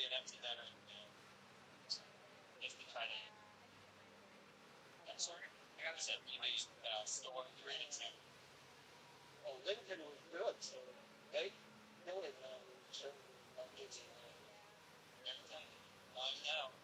an empty nester. If we try to. Sorry, I gotta say, we store 3 and 2. Oh, Lincoln was good, so they killed it. Everything lined out.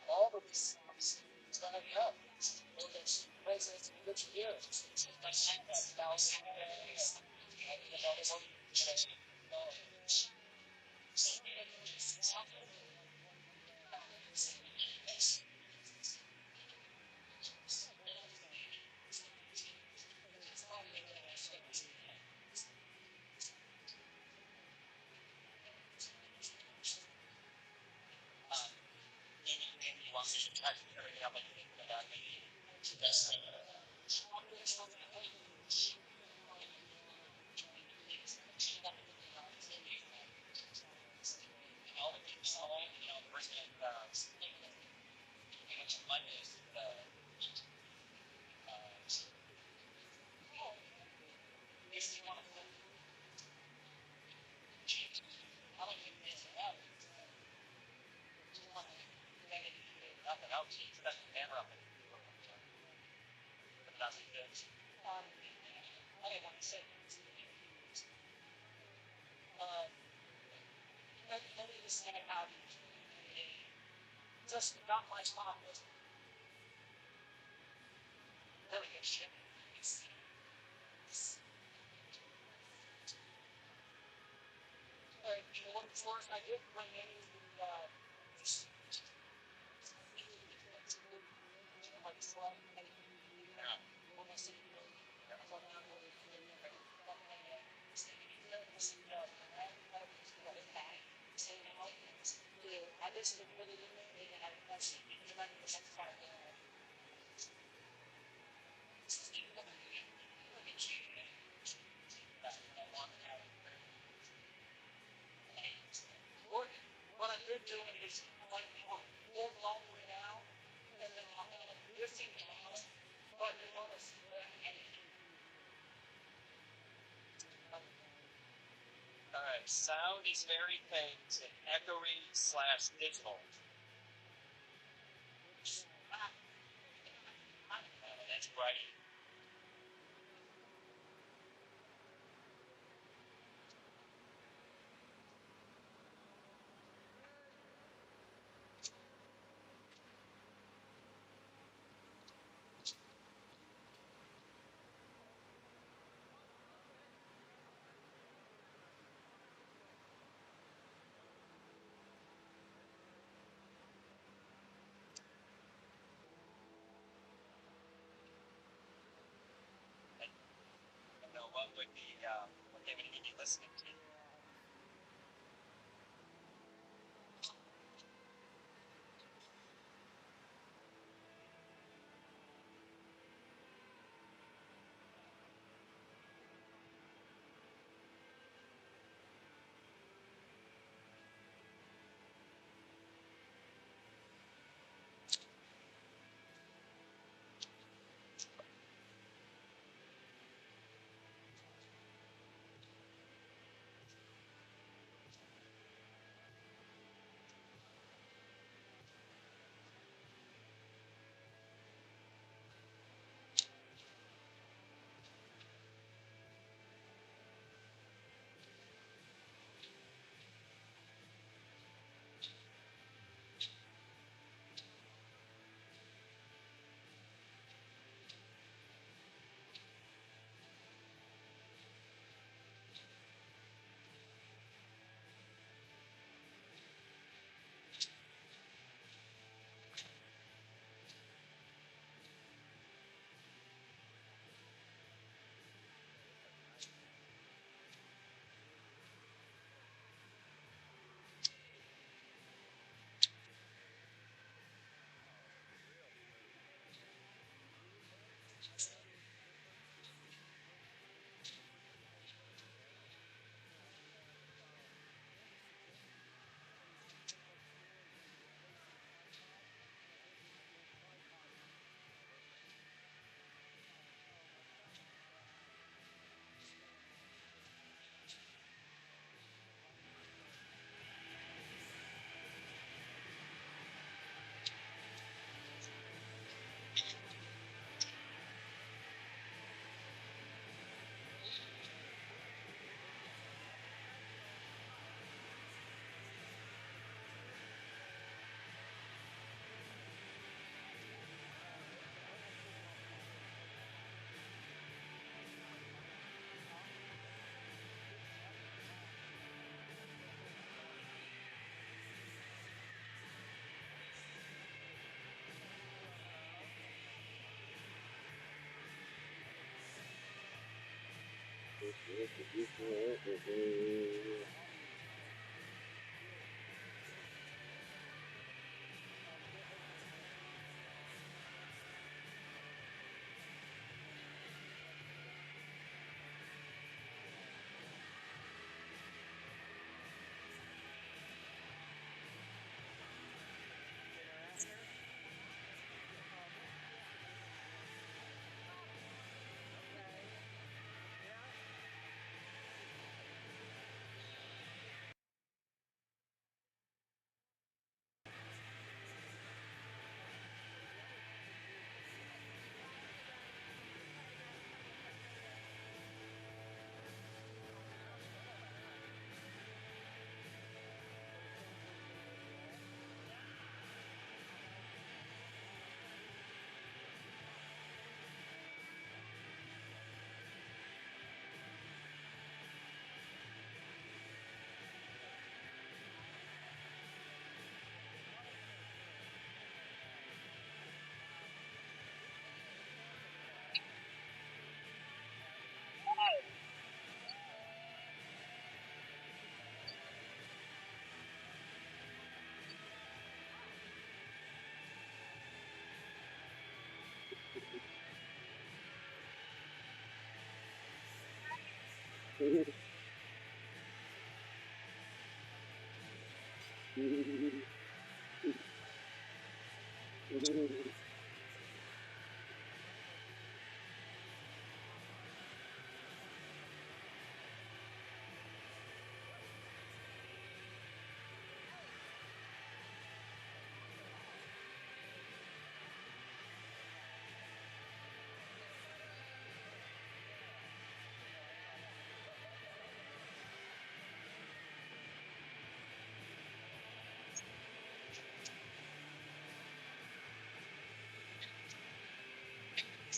All of these starting up. Just not my spot. Really good shit. What floors I did bring in what I've been doing is like more long way now, and then I'll have lifting down, but you notice Alright, sound is very faint and echoey / digital. That's right. What would be what they would be listening to.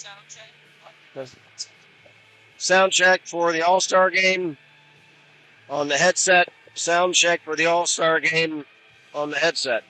Sound check. Sound check for the All-Star game on the headset. Sound check for the All-Star game on the headset.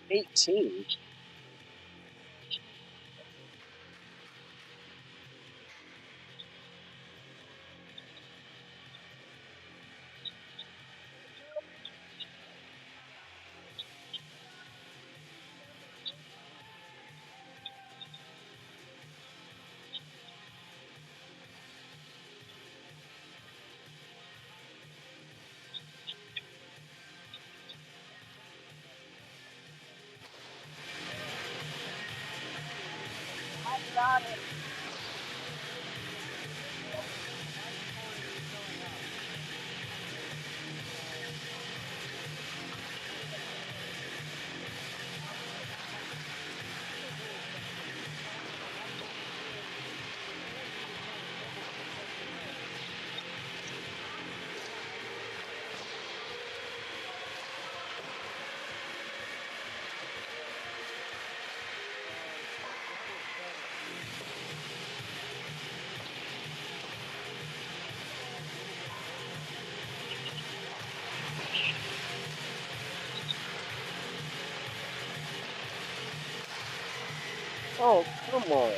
$18. football.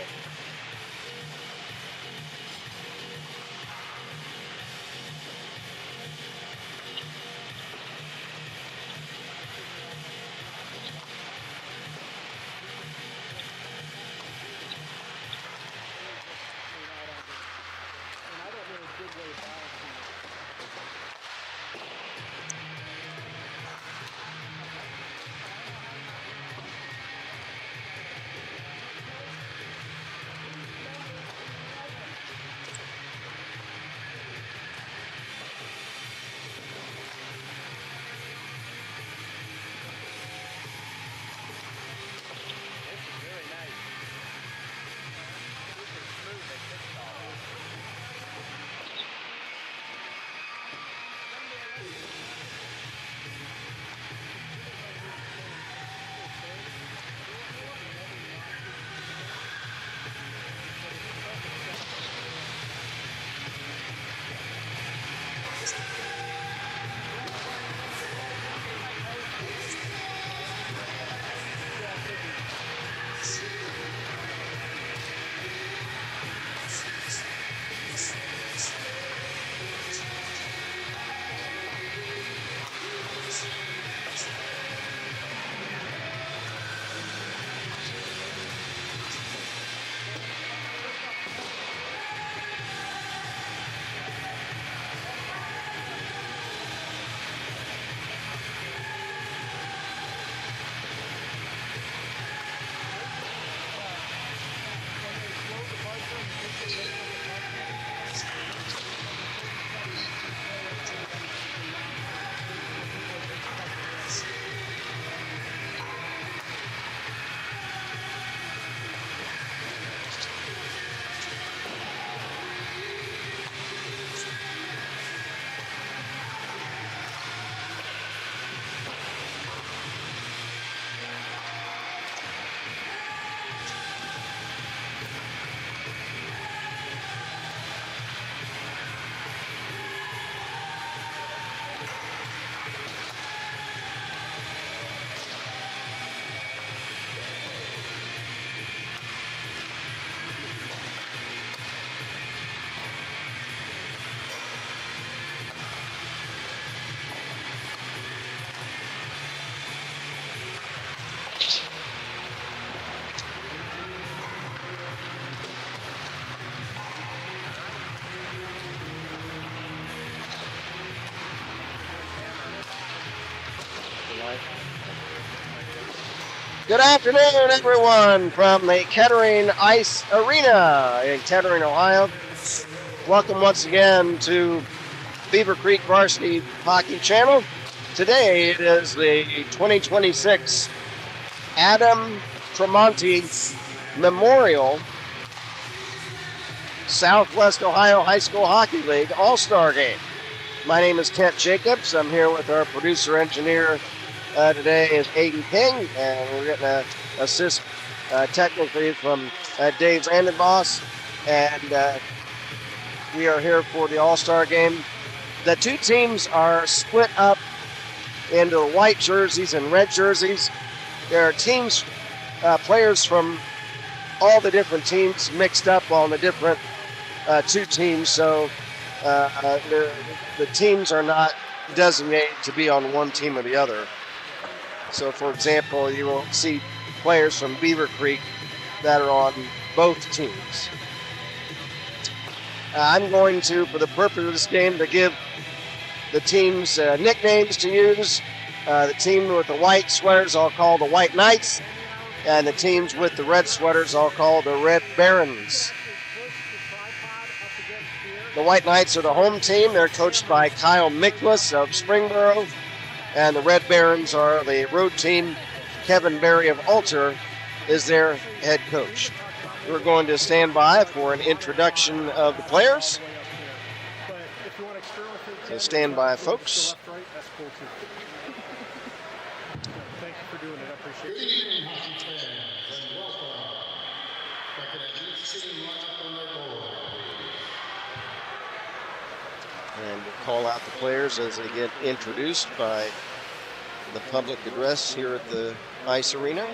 Good afternoon, everyone, from the Kettering Ice Arena in Kettering, Ohio. Welcome once again to Beaver Creek Varsity Hockey Channel. Today it is the 2026 Adam Tremonti Memorial Southwest Ohio High School Hockey League All-Star Game. My name is Kent Jacobs. I'm here with our producer-engineer today is Aiden King, and we're getting an assist technically from Dave Vandenboss, and we are here for the All-Star Game. The two teams are split up into white jerseys and red jerseys. There are teams, players from all the different teams mixed up on the different two teams, so the teams are not designated to be on one team or the other. So, for example, you will see players from Beaver Creek that are on both teams. I'm going to, for the purpose of this game, to give the teams nicknames to use. The team with the white sweaters I'll call the White Knights, and the teams with the red sweaters I'll call the Red Barons. The White Knights are the home team. They're coached by Kyle Miklas of Springboro. And the Red Barons are the road team. Kevin Berry of Alter is their head coach. We're going to stand by for an introduction of the players. So stand by, folks. Thank you for doing it. I appreciate it. Good evening, hockey fans, and welcome. Back at each team lineup on their board. And we'll call out the players as they get introduced by the public address here at the Ice Arena.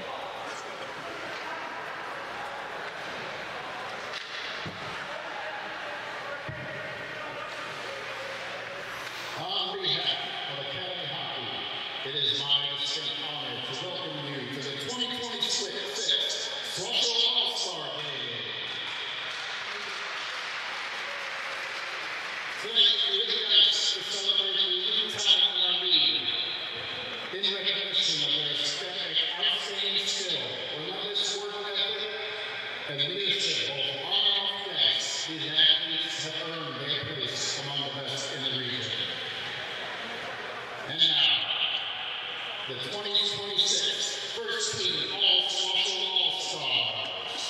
Tonight, we have nice to celebrate the elite talent in our league. In recognition of their outstanding skill, relentless work ethic, and leadership both on and off the ice, these athletes have earned their place among the best in the region. And now, the 2026 First Team All-SWOHSL All-Stars.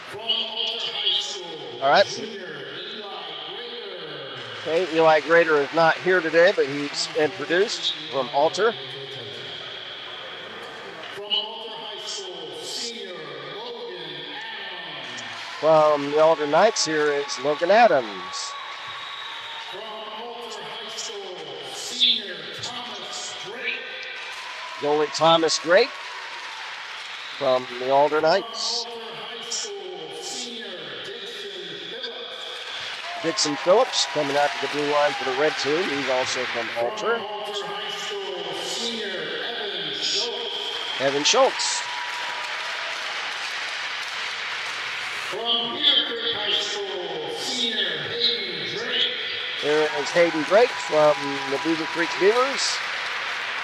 From Alter High School, All right. Junior Eli Grader. Okay, Eli Grader is not here today, but he's introduced from Alter. From Alter High School, Senior Logan Adams. From the Alder Knights here is Logan Adams. From Alter High School, Senior Thomas Drake. Goalie Thomas Drake from the Alder Knights. Alter High School, Senior Dixon Phillips. Dixon Phillips coming out to the blue line for the red team. He's also from Alter. From Alter High School, Senior Evan Schultz. Evan Schultz. From Beaver Creek High School, Senior Hayden Drake. There is Hayden Drake from the Beaver Creek Beavers.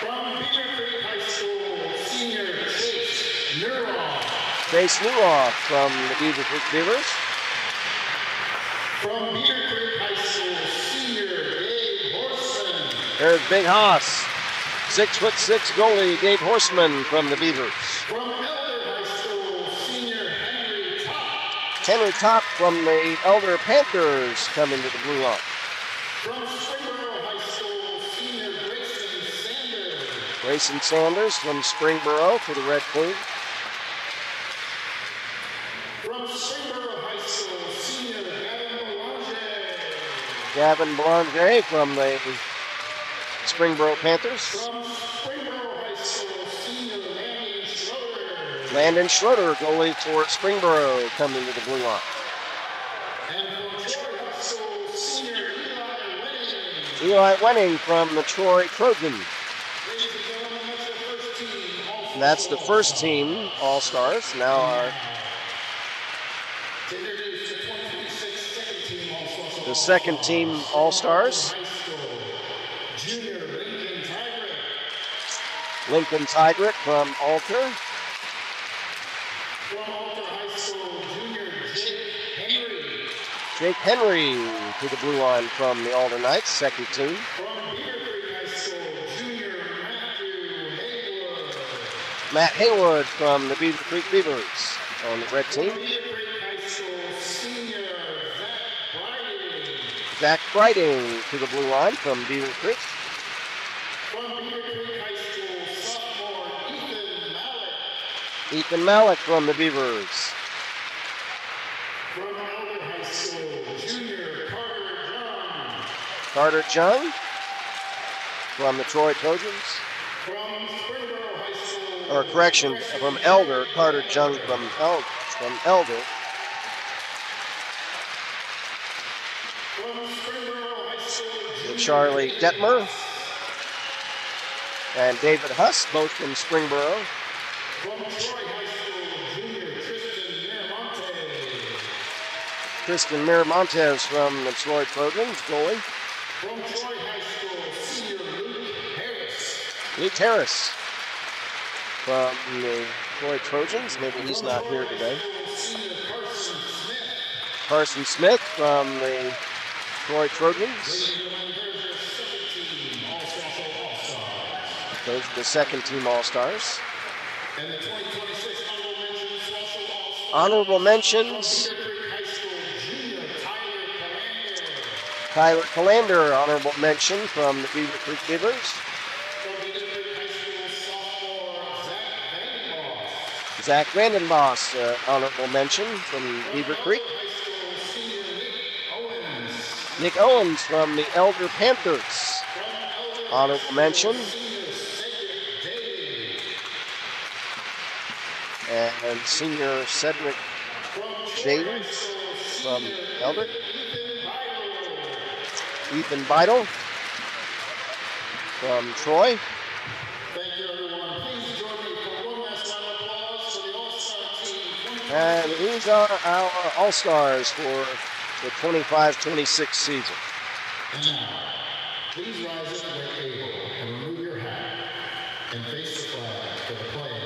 From Beaver Creek High School, Senior Chase Neuroff. Chase Newhoff from the Beaver Creek Beavers. From Beaver Creek High School, Senior Gabe Horseman. There's Big Haas. 6'6" goalie Gabe Horseman from the Beavers. From Elder High School, Senior Henry Top. Henry Top from the Elder Panthers coming to the blue line. From Springboro High School, Senior Grayson Sanders. Grayson Sanders from Springboro for the red team. From Springboro High School, Senior Gavin Belanger. Gavin Belanger from the Springboro Panthers. From Springboro High School, Senior Landon Schroeder. Landon Schroeder, goalie for Springboro, coming to the blue line. And from Troy High School, Senior Eli Winning. Eli Wenning from the Troy Trojans. Ladies and gentlemen, That's that's the first team. the first team All-Stars. Now our To introduce the 2026 second team All-Stars. the second team All-Stars. High School, Junior Lincoln Tigrick. Lincoln Tigrick from Alter. From Alter High School, Junior Jake Henry. Jake Henry to the blue line from the Alder Knights, second team. From Beaver Creek High School, Junior Matthew Haywood. Matt Haywood from the Beaver Creek Beavers on the red team. From Beaver Creek High School, Senior Zach Zach Briding. Briding to the blue line from Beaver Creek. From Beaver Creek High School, sophomore Ethan Mallett. Ethan Malik from the Beavers. From Elder High School, Junior Carter Carter Young. Jung from the Troy Trojans. From Springboro High School. Or correction, from Elder. Carter Jung from Elder. From Springboro High School, Charlie Detmer and David Huss, both from Springboro. From Troy High School, Junior Tristan Tristan Miramonte. Miramontes from the Troy Trojans, goalie. From Troy High School, Senior Luke Harris. Luke Harris from the Troy Trojans. Maybe he's not here today. Senior Carson Smith. Carson Smith from the Troy Trojans. Those are the second team All-Stars. And the 2026 Honorable honorable mentions. mentions. Beaver Creek High School Junior Tyler Tyler Calander. Calander, honorable mention from the Beaver Creek Beavers. From Beaver Creek High School sophomore Zach Zach Vandenboss. Vandenboss, honorable mention from Beaver Creek. High School Senior Nick Owens. Nick Owens from the Elder Panthers, From Elder honorable mention. Senior Cedric Daly. And senior Cedric From Troy Daly High School from Senior Elder. Ethan Bidle. Ethan Beidel from Troy. Thank you, everyone. Please join me for one last round of applause for the All-Star team. And these are our All-Stars for the 25-26 season. And now, please rise up where able and remove your hat and face the flag for the playing.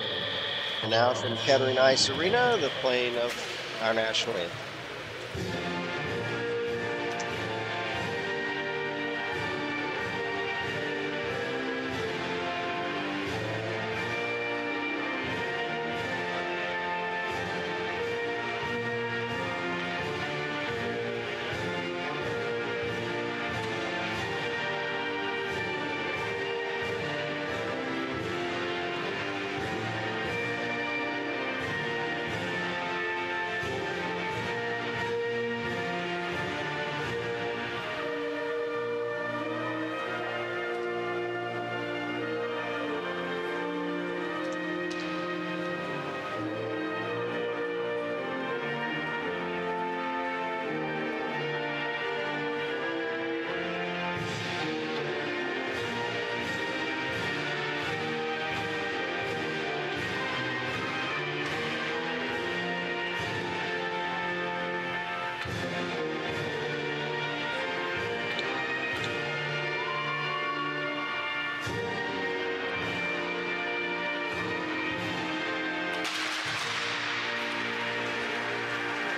And now from Kettering Ice Arena, the playing of our national anthem.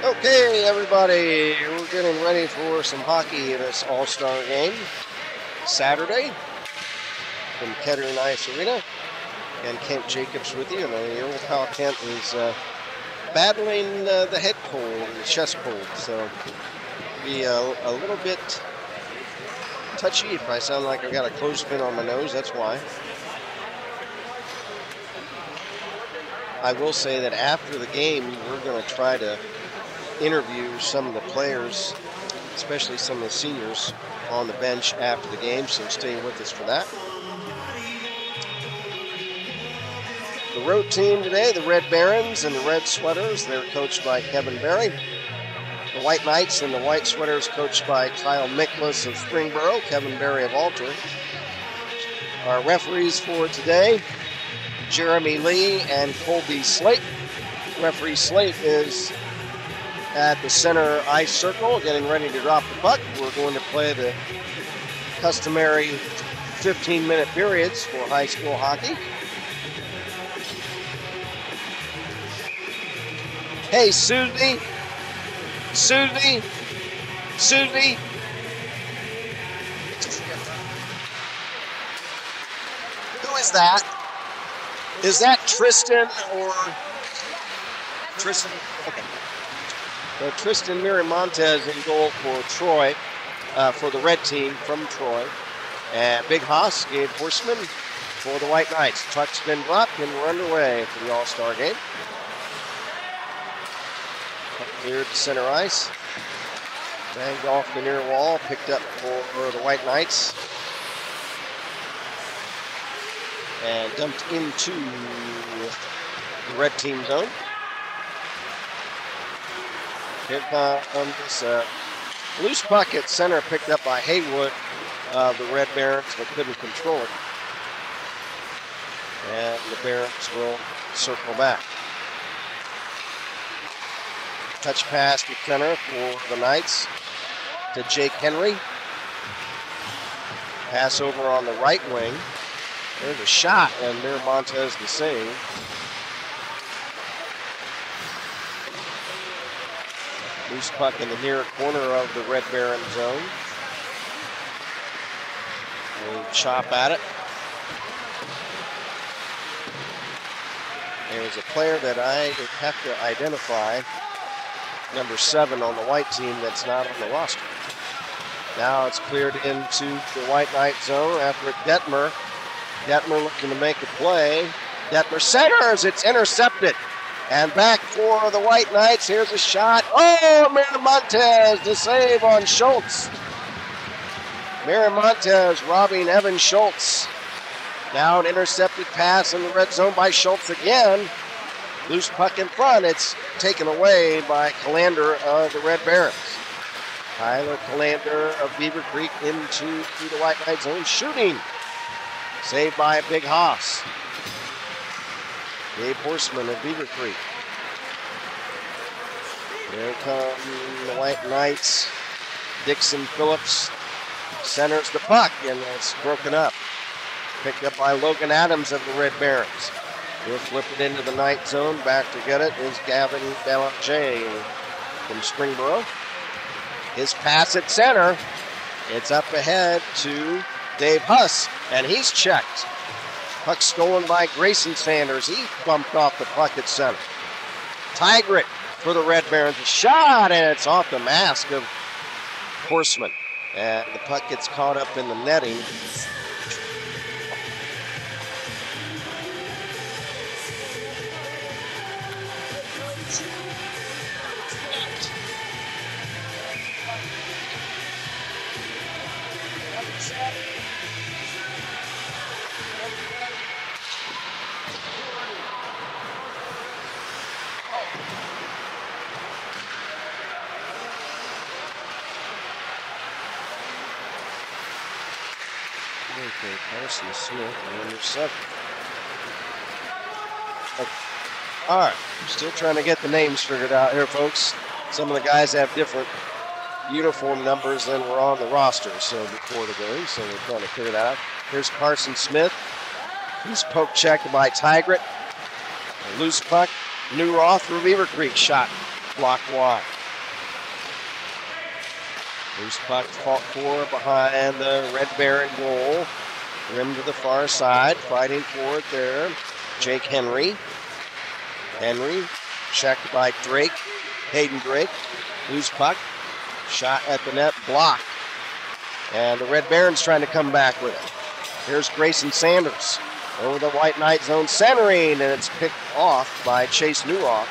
Okay, everybody, we're getting ready for some hockey in this all-star game Saturday from Kettering Ice Arena. And Kent Jacobs with you. And your old pal Kent is battling the head cold, the chest cold. So be a little bit touchy. If I sound like I've got a clothespin on my nose, that's why. I will say that after the game, we're going to try to interview some of the players, especially some of the seniors on the bench after the game, so stay with us for that. The road team today, the Red Barons and the Red Sweaters, they're coached by Kevin Berry. The White Knights and the White Sweaters coached by Kyle Miklas of Springboro, Kevin Berry of Alter. Our referees for today, Jeremy Lee and Colby Slate. Referee Slate is at the center ice circle, getting ready to drop the puck. We're going to play the customary 15-minute periods for high school hockey. Hey, Susie. Who is that? Is that Tristan or Tristan? Okay. So Tristan Miramontes in goal for Troy, for the red team from Troy. And Big Haas, Gabe Horseman for the White Knights. Puck's been dropped and we're underway for the All-Star game. Cleared to center ice. Banged off the near wall, picked up for the White Knights. And dumped into the red team zone. Here comes loose puck at center, picked up by Haywood of the Red Barons, but couldn't control it. And the Barons will circle back. Touch pass to center for the Knights to Jake Henry. Pass over on the right wing. There's a shot, and Miramontes the save. Loose puck in the near corner of the Red Baron zone. We'll chop at it. There's a player that I have to identify, number 7 on the white team, that's not on the roster. Now it's cleared into the White Knight zone after Detmer. Detmer looking to make a play. Detmer centers, it's intercepted. And back for the White Knights. Here's a shot. Oh, Miramontes, the save on Schultz. Miramontes robbing Evan Schultz. Now an intercepted pass in the red zone by Schultz again. Loose puck in front. It's taken away by Calander of the Red Barons. Tyler Calander of Beaver Creek into the White Knight zone, shooting. Saved by Big Haas. Gabe Horseman of Beaver Creek. Here come the White Knights. Dixon Phillips centers the puck, and it's broken up. Picked up by Logan Adams of the Red Barons. He'll flip it into the Knight zone. Back to get it is Gavin Belanger from Springboro. His pass at center. It's up ahead to Dave Huss, and he's checked. Puck stolen by Grayson Sanders. He bumped off the puck at center. Tigert for the Red Barons. A shot, and it's off the mask of Horseman. And the puck gets caught up in the netting. Okay, Carson Smith, number 7. Okay. All right, still trying to get the names figured out here, folks. Some of the guys have different uniform numbers than were on the roster before the game, so we're trying to figure that out. Here's Carson Smith. He's poke checked by Tigert. A loose puck. Newroth for Beaver Creek shot blocked wide. Loose puck fought for behind the Red Baron goal. Rim to the far side, fighting for it there. Jake Henry. Henry checked by Drake. Hayden Drake. Loose puck. Shot at the net, blocked. And the Red Barons trying to come back with it. Here's Grayson Sanders over the White Knight zone, centering, and it's picked off by Chase Newroth.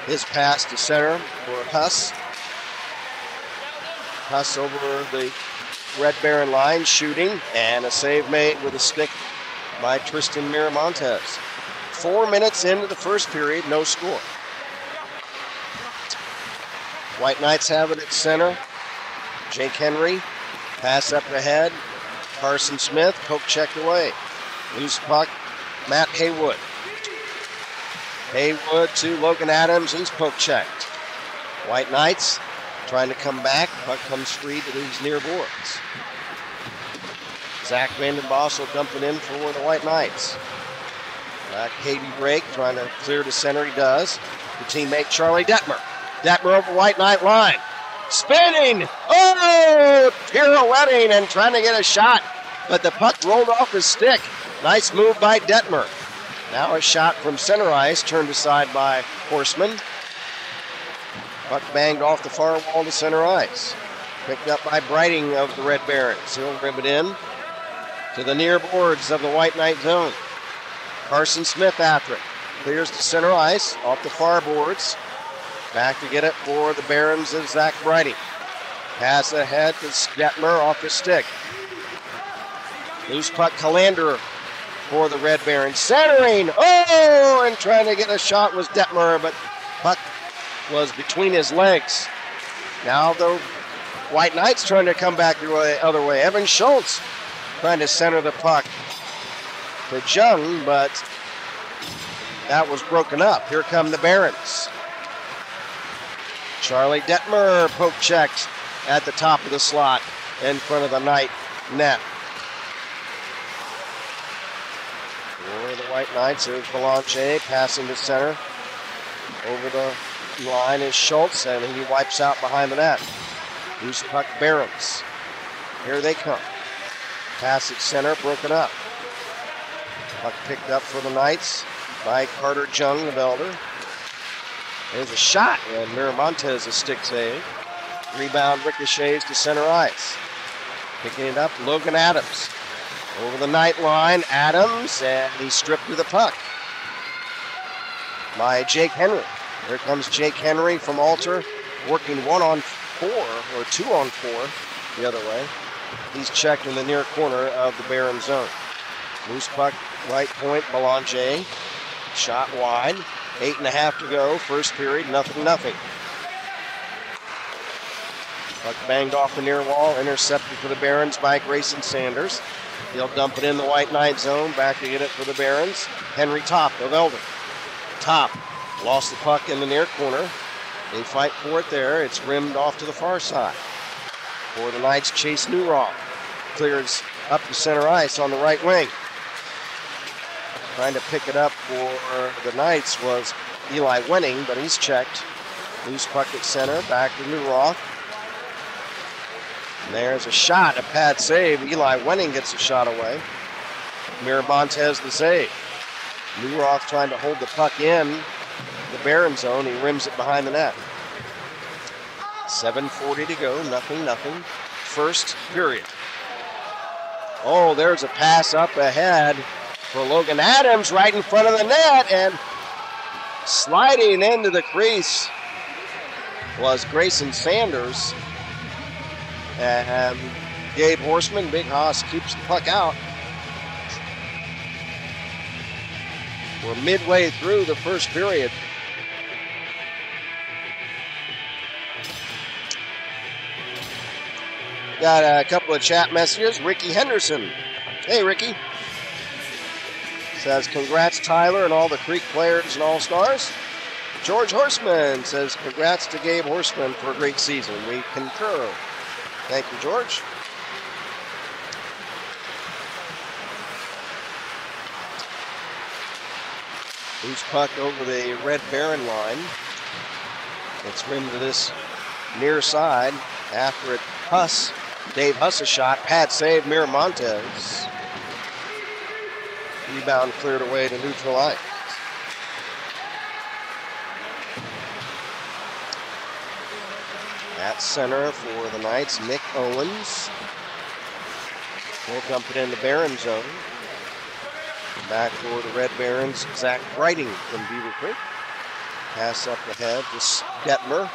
His pass to center for Huss. Huss over the Red Baron line, shooting, and a save made with a stick by Tristan Miramontes. 4 minutes into the first period, no score. White Knights have it at center. Jake Henry, pass up ahead. Carson Smith, poke checked away. Loose puck, Matt Haywood. Haywood to Logan Adams, he's poke checked. White Knights trying to come back. Puck comes free to these near boards. Zach Vandenbossel dumping in for the White Knights. Back Hayden Drake trying to clear to center. He does. The teammate Charlie Detmer. Detmer over White Knight line. Spinning. Oh! Pirouetting and trying to get a shot. But the puck rolled off his stick. Nice move by Detmer. Now a shot from center ice. Turned aside by Horseman. Puck banged off the far wall to center ice. Picked up by Brighting of the Red Barons. He'll rib it in to the near boards of the White Knight zone. Carson Smith after it. Clears to center ice off the far boards. Back to get it for the Barons of Zach Brighting. Pass ahead to Detmer off the stick. Loose puck Callander for the Red Barons. Centering. Oh! And trying to get a shot was Detmer, but puck was between his legs. Now the White Knights trying to come back the other way. Evan Schultz trying to center the puck to Jung, but that was broken up. Here come the Barons. Charlie Detmer poke checked at the top of the slot in front of the Knight net. For the White Knights, there's Belanger passing to center. Over the line is Schultz, and he wipes out behind the net. Loose puck Barons. Here they come. Pass at center, broken up. Puck picked up for the Knights by Carter Jung of Elder. There's a shot, and Miramontes a stick save. Rebound ricochets to center ice. Picking it up, Logan Adams. Over the Knight line, Adams, and he's stripped of the puck by Jake Henry. Here comes Jake Henry from Alter, working 1-on-4, or 2-on-4 the other way. He's checked in the near corner of the Baron zone. Loose puck, right point, Belanger. Shot wide. 8.5 to go, first period, 0-0. Puck banged off the near wall, intercepted for the Barons by Grayson Sanders. He'll dump it in the White Knight zone, back to get it for the Barons. Henry Top of Elder. Top lost the puck in the near corner. They fight for it there. It's rimmed off to the far side. For the Knights, Chase Newroth clears up to center ice on the right wing. Trying to pick it up for the Knights was Eli Wenning, but he's checked. Loose puck at center, back to Newroth. And there's a shot, a pad save. Eli Wenning gets a shot away. Miramontes the save. Newroth trying to hold the puck in the Barron zone. He rims it behind the net. 7:40 to go, nothing. First period. Oh, there's a pass up ahead for Logan Adams right in front of the net, and sliding into the crease was Grayson Sanders. And Gabe Horseman, Big Hoss, keeps the puck out. We're midway through the first period. Got a couple of chat messages. Ricky Henderson. Hey, Ricky. Says, congrats, Tyler, and all the Creek players and All-Stars. George Horseman says, congrats to Gabe Horseman for a great season. We concur. Thank you, George. Loose puck over the Red Baron line. It's rimmed to this near side. After it, Dave Huss a shot. Pad save, Miramontes. Rebound cleared away to neutral ice. At center for the Knights, Nick Owens. He'll dump it in the Barron zone. Back for the Red Barons, Zach Brighting from Beaver Creek. Pass up ahead to Detmer.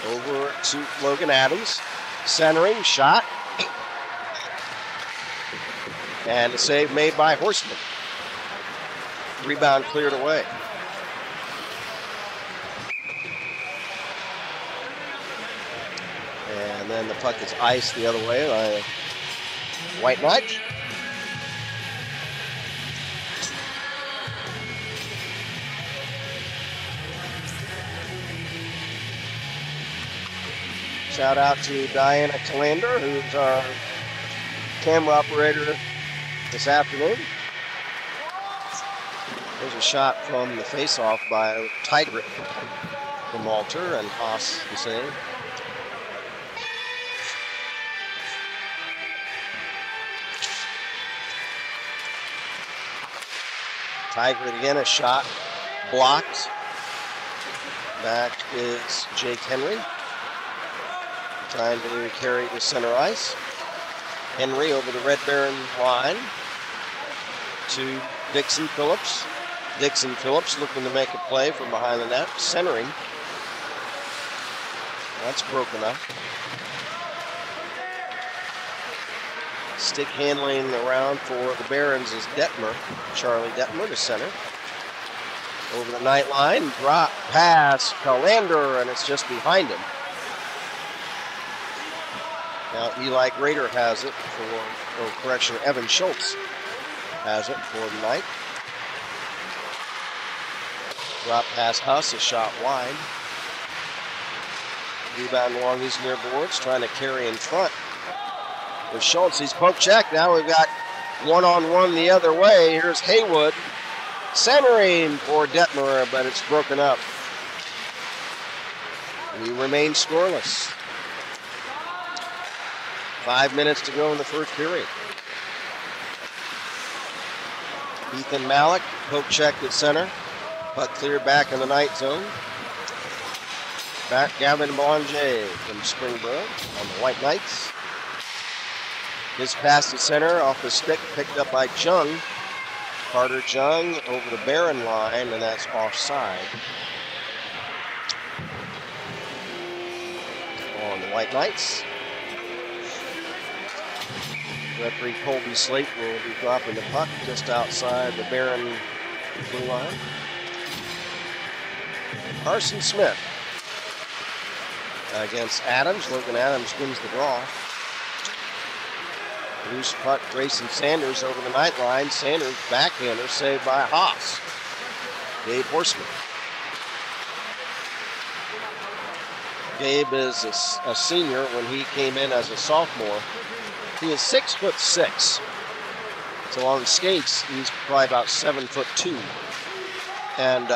Over to Logan Adams. Centering, shot. And a save made by Horseman. Rebound cleared away. And then the puck is iced the other way by White Knight. Shout out to Diana Calander, who's our camera operator this afternoon. There's a shot from the face-off by Tigrick from Walter, and Haas the save. Tigrick again, a shot blocked. Back is Jake Henry. Trying to carry to center ice. Henry over the Red Baron line to Dixon Phillips. Dixon Phillips looking to make a play from behind the net, centering. That's broken up. Stick handling around for the Barons is Detmer. Charlie Detmer to center. Over the night line, drop, pass, Calander, and it's just behind him. Now Eli Grader has it Evan Schultz has it for the Knight. Drop pass Huss, a shot wide. Rebound along these near boards, trying to carry in front. With Schultz, he's poke check. Now we've got one-on-one the other way. Here's Haywood centering for Detmer, but it's broken up. We remain scoreless. 5 minutes to go in the first period. Ethan Malik, poke check at center. Puck cleared back in the Knight zone. Back Gavin Boulanger from Springboro on the White Knights. His pass to center off the stick, picked up by Jung. Carter Jung over the Barron line, and that's offside. On the White Knights. Referee Colby Slate will be dropping the puck just outside the Barron blue line. Carson Smith against Adams. Logan Adams wins the draw. Loose puck, Grayson Sanders over the Knight line. Sanders backhander saved by Haas. Gabe Horseman. Gabe is a senior. When he came in as a sophomore, he is 6'6". So on skates, he's probably about 7'2". And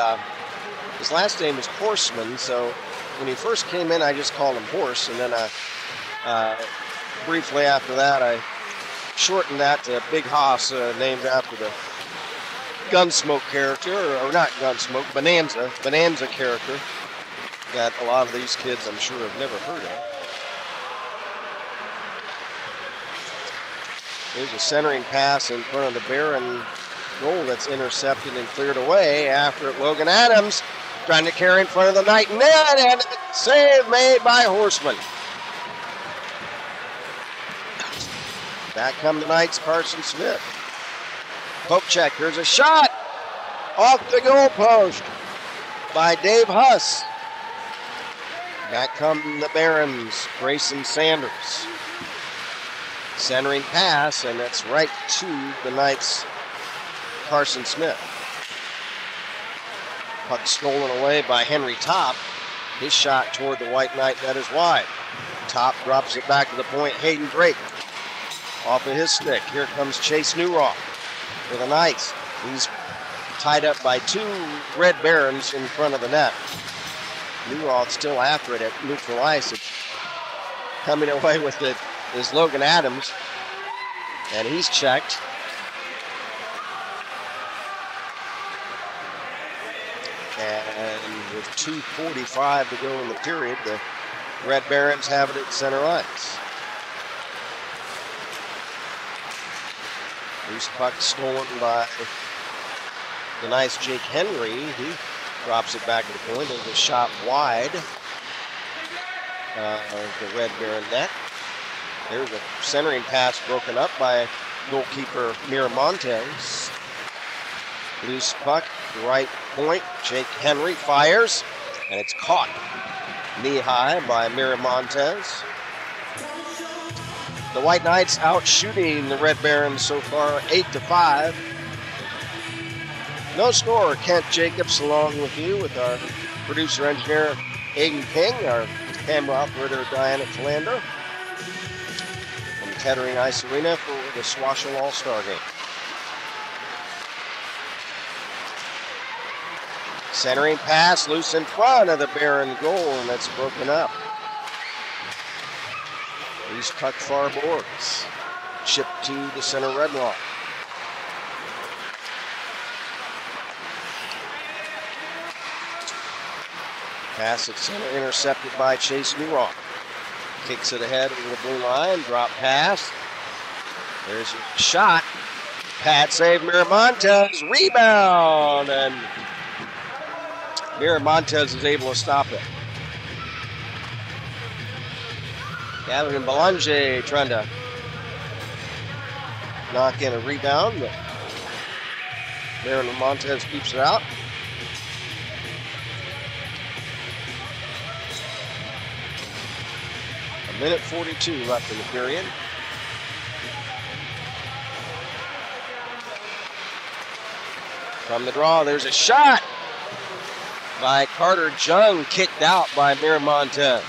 his last name is Horseman. So when he first came in, I just called him Horse. And then briefly after that, I shortened that to Big Hoss, named after the Gunsmoke character, or not Gunsmoke, Bonanza character that a lot of these kids, I'm sure, have never heard of. There's a centering pass in front of the Barron goal that's intercepted and cleared away. After it, Logan Adams trying to carry in front of the Knight net, and a save made by Horseman. Back come the Knights, Carson Smith. Poke check, here's a shot off the goal post by Dave Huss. Back come the Barons, Grayson Sanders. Centering pass, and it's right to the Knights, Carson Smith. Puck stolen away by Henry Top. His shot toward the White Knight net is wide. Top drops it back to the point. Hayden Drake off of his stick. Here comes Chase Newroth for the Knights. He's tied up by two Red Barons in front of the net. Newroth still after it at neutral ice. It's coming away with it is Logan Adams, and he's checked. And with 2:45 to go in the period, the Red Barons have it at center ice. Loose puck stolen by the nice Jake Henry. He drops it back to the point. There's a shot wide of the Red Baron net. There's a centering pass broken up by goalkeeper Miramontes. Loose puck, right point. Jake Henry fires, and it's caught knee high by Miramontes. The White Knights out shooting the Red Barons so far, 8-5. No score. Kent Jacobs along with you, with our producer engineer Aiden King, our camera operator Diana Philander, from Kettering Ice Arena for the SWOHSHL All-Star Game. Centering pass loose in front of the Baron goal, and that's broken up. Loose puck far boards. Chipped to the center red line. Pass at center intercepted by Chase Newroth. Kicks it ahead over the blue line. Drop pass. There's a shot. Pad save Miramontes. Rebound. And Miramontes is able to stop it. Gavin Belanger trying to knock in a rebound, but Miramontes keeps it out. A minute 42 left in the period. From the draw, there's a shot by Carter Jung, kicked out by Miramontes.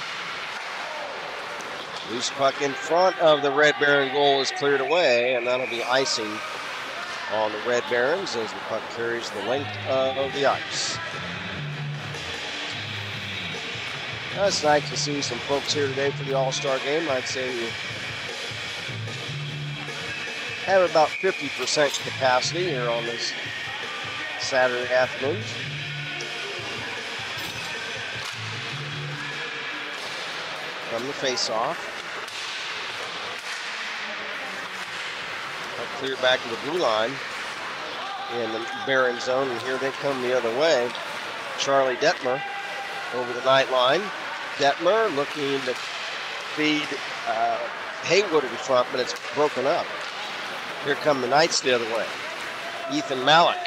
Loose puck in front of the Red Baron goal is cleared away, and that'll be icing on the Red Barons as the puck carries the length of the ice. Well, it's nice to see some folks here today for the All-Star Game. I'd say we have about 50% capacity here on this Saturday afternoon. From the face-off. Clear back to the blue line in the Baron zone, and here they come the other way. Charlie Detmer over the night line. Detmer looking to feed Haywood in front, but it's broken up. Here come the Knights the other way. Ethan Malik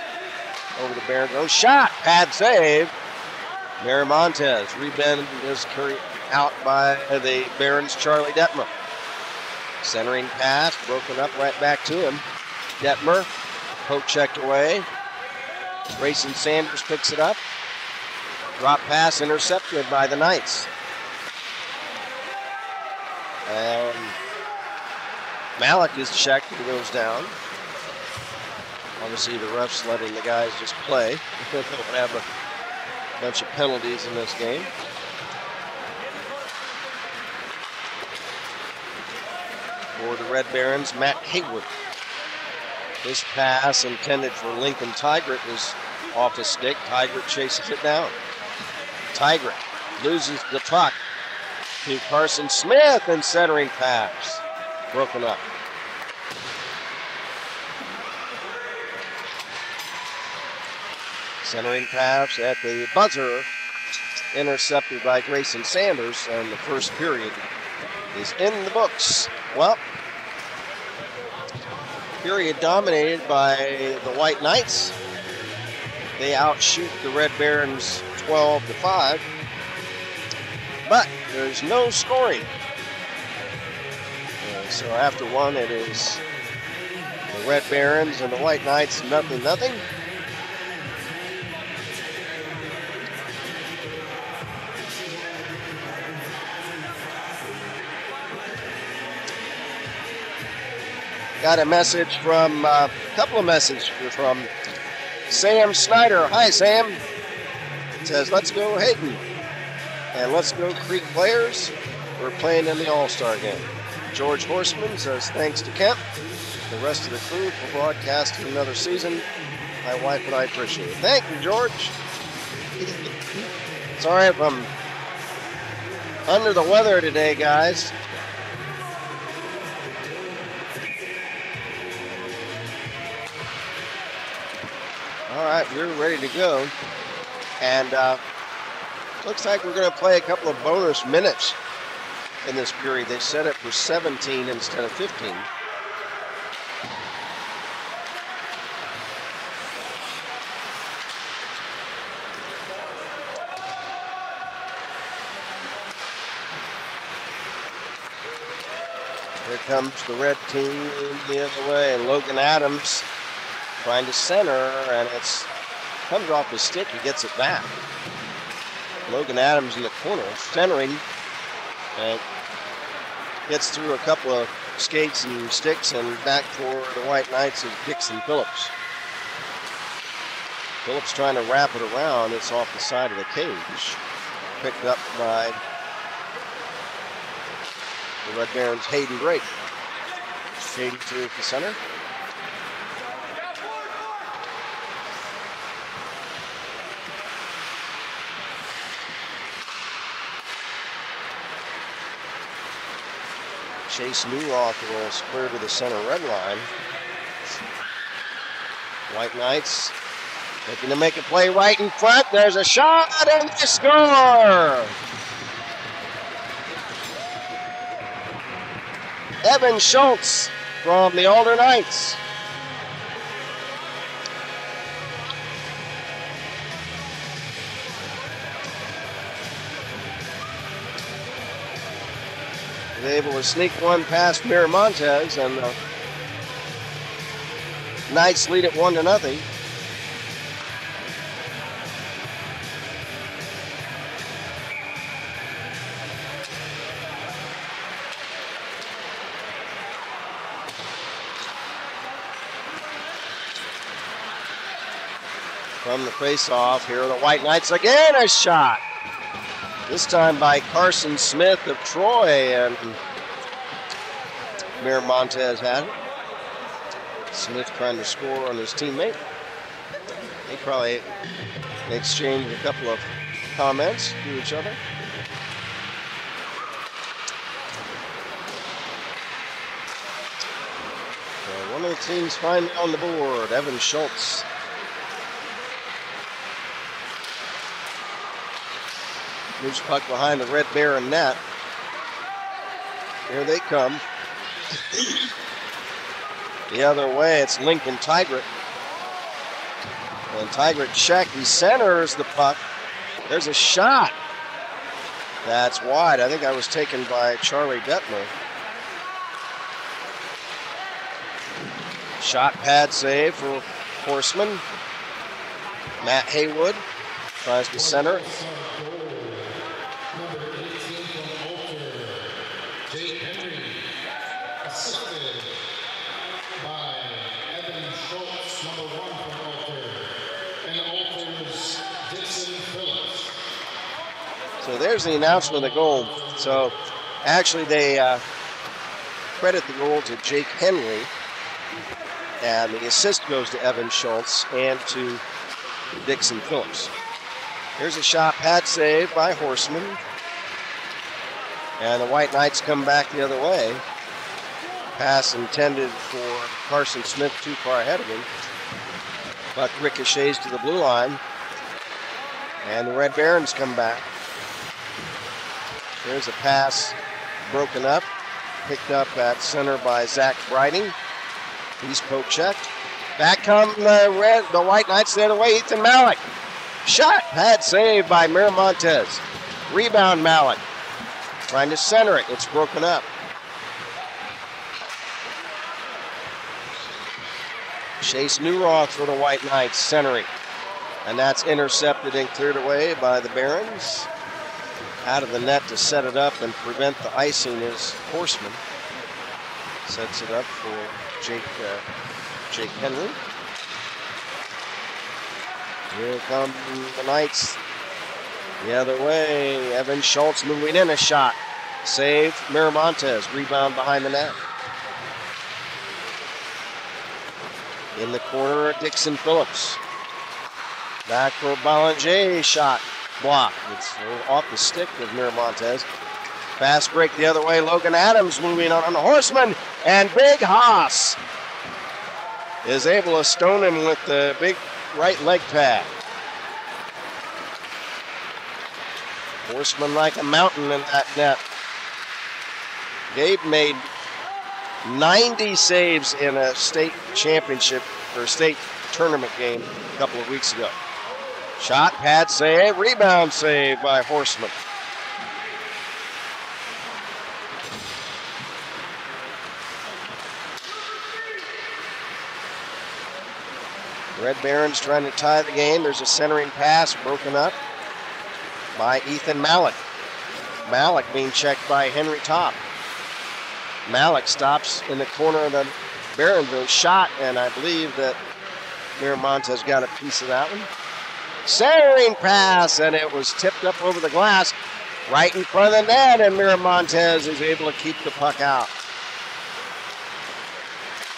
over the Baron zone. Shot, pad save. Miramontes. Rebound is carried out by the Barons' Charlie Detmer. Centering pass, broken up right back to him. Detmer, poke checked away. Grayson Sanders picks it up. Drop pass intercepted by the Knights. And Malik is checked and goes down. Obviously, the refs letting the guys just play. They don't have a bunch of penalties in this game. For the Red Barons, Matt Haywood. His pass intended for Lincoln Tigert is off the stick. Tigert chases it down. Tigert loses the puck to Carson Smith, and centering pass broken up. Centering pass at the buzzer, intercepted by Grayson Sanders, and the first period is in the books. Well, period dominated by the White Knights. They outshoot the Red Barons 12-5, but there's no scoring. So after one, it is the Red Barons and the White Knights 0-0. Got a message from, a couple of messages from Sam Snyder. Hi, Sam. It says, let's go Hayden. And let's go Creek players. We're playing in the All-Star game. George Horseman says, thanks to Kemp, the rest of the crew for broadcasting another season. My wife and I appreciate it. Thank you, George. Sorry if I'm under the weather today, guys. All right, we're ready to go. And looks like we're going to play a couple of bonus minutes in this period. They set it for 17 instead of 15. Here comes the red team the other way, and Logan Adams trying to center, and it's comes off his stick. He gets it back. Logan Adams in the corner, centering, and gets through a couple of skates and sticks, and back for the White Knights is Dixon Phillips. Phillips trying to wrap it around. It's off the side of the cage. Picked up by the Red Barons' Hayden Drake. Shady through at the center. Chase Newroth will square to the center red line. White Knights looking to make a play right in front. There's a shot and they score! Evan Schultz from the Alder Knights. Able to sneak one past Miramontes, and Knights lead it 1-0. From the face-off, here are the White Knights again, a shot. This time by Carson Smith of Troy, and Miramontes had it. Smith trying to score on his teammate. They probably exchanged a couple of comments to each other. So one of the teams finally on the board, Evan Schultz. Moves puck behind the Red Baron net. Here they come. The other way, it's Lincoln Tigert. And Tigert check, he centers the puck. There's a shot. That's wide. I think that was taken by Charlie Detmer. Shot pad save for Horseman. Matt Haywood tries to center. Number 18 from Alter, Jake Henry, assisted by Evan Schultz, number 1 from Alter, and Alter's Dixon Phillips. So there's the announcement of the goal. So actually they credit the goal to Jake Henry, and the assist goes to Evan Schultz and to Dixon Phillips. Here's a shot pad save by Horseman. And the White Knights come back the other way. Pass intended for Carson Smith too far ahead of him. Puck ricochets to the blue line. And the Red Barons come back. There's a pass broken up. Picked up at center by Zach Briding. He's poke checked. Back come the White Knights the other way. Ethan Malik. Shot pad save by Miramontes. Rebound Malik. Trying to center it. It's broken up. Chase Newroth for the White Knights centering. And that's intercepted and cleared away by the Barons. Out of the net to set it up and prevent the icing is Horseman. Sets it up for Jake Henry. Here come the Knights the other way. Evan Schultz moving in a shot. Save Miramontes. Rebound behind the net. In the corner, Dixon Phillips. Back for Ballinger. Shot. Block. It's off the stick of Miramontes. Fast break the other way. Logan Adams moving on the Horseman. And Big Haas is able to stone him with the big right leg pad. Horseman like a mountain in that net. Gabe made 90 saves in a state championship or state tournament game a couple of weeks ago. Shot, pad save, rebound save by Horseman. Red Barons trying to tie the game. There's a centering pass broken up by Ethan Malik. Malik being checked by Henry Top. Malik stops in the corner of the Baronville shot, and I believe that Miramontes got a piece of that one. Centering pass, and it was tipped up over the glass right in front of the net, and Miramontes is able to keep the puck out.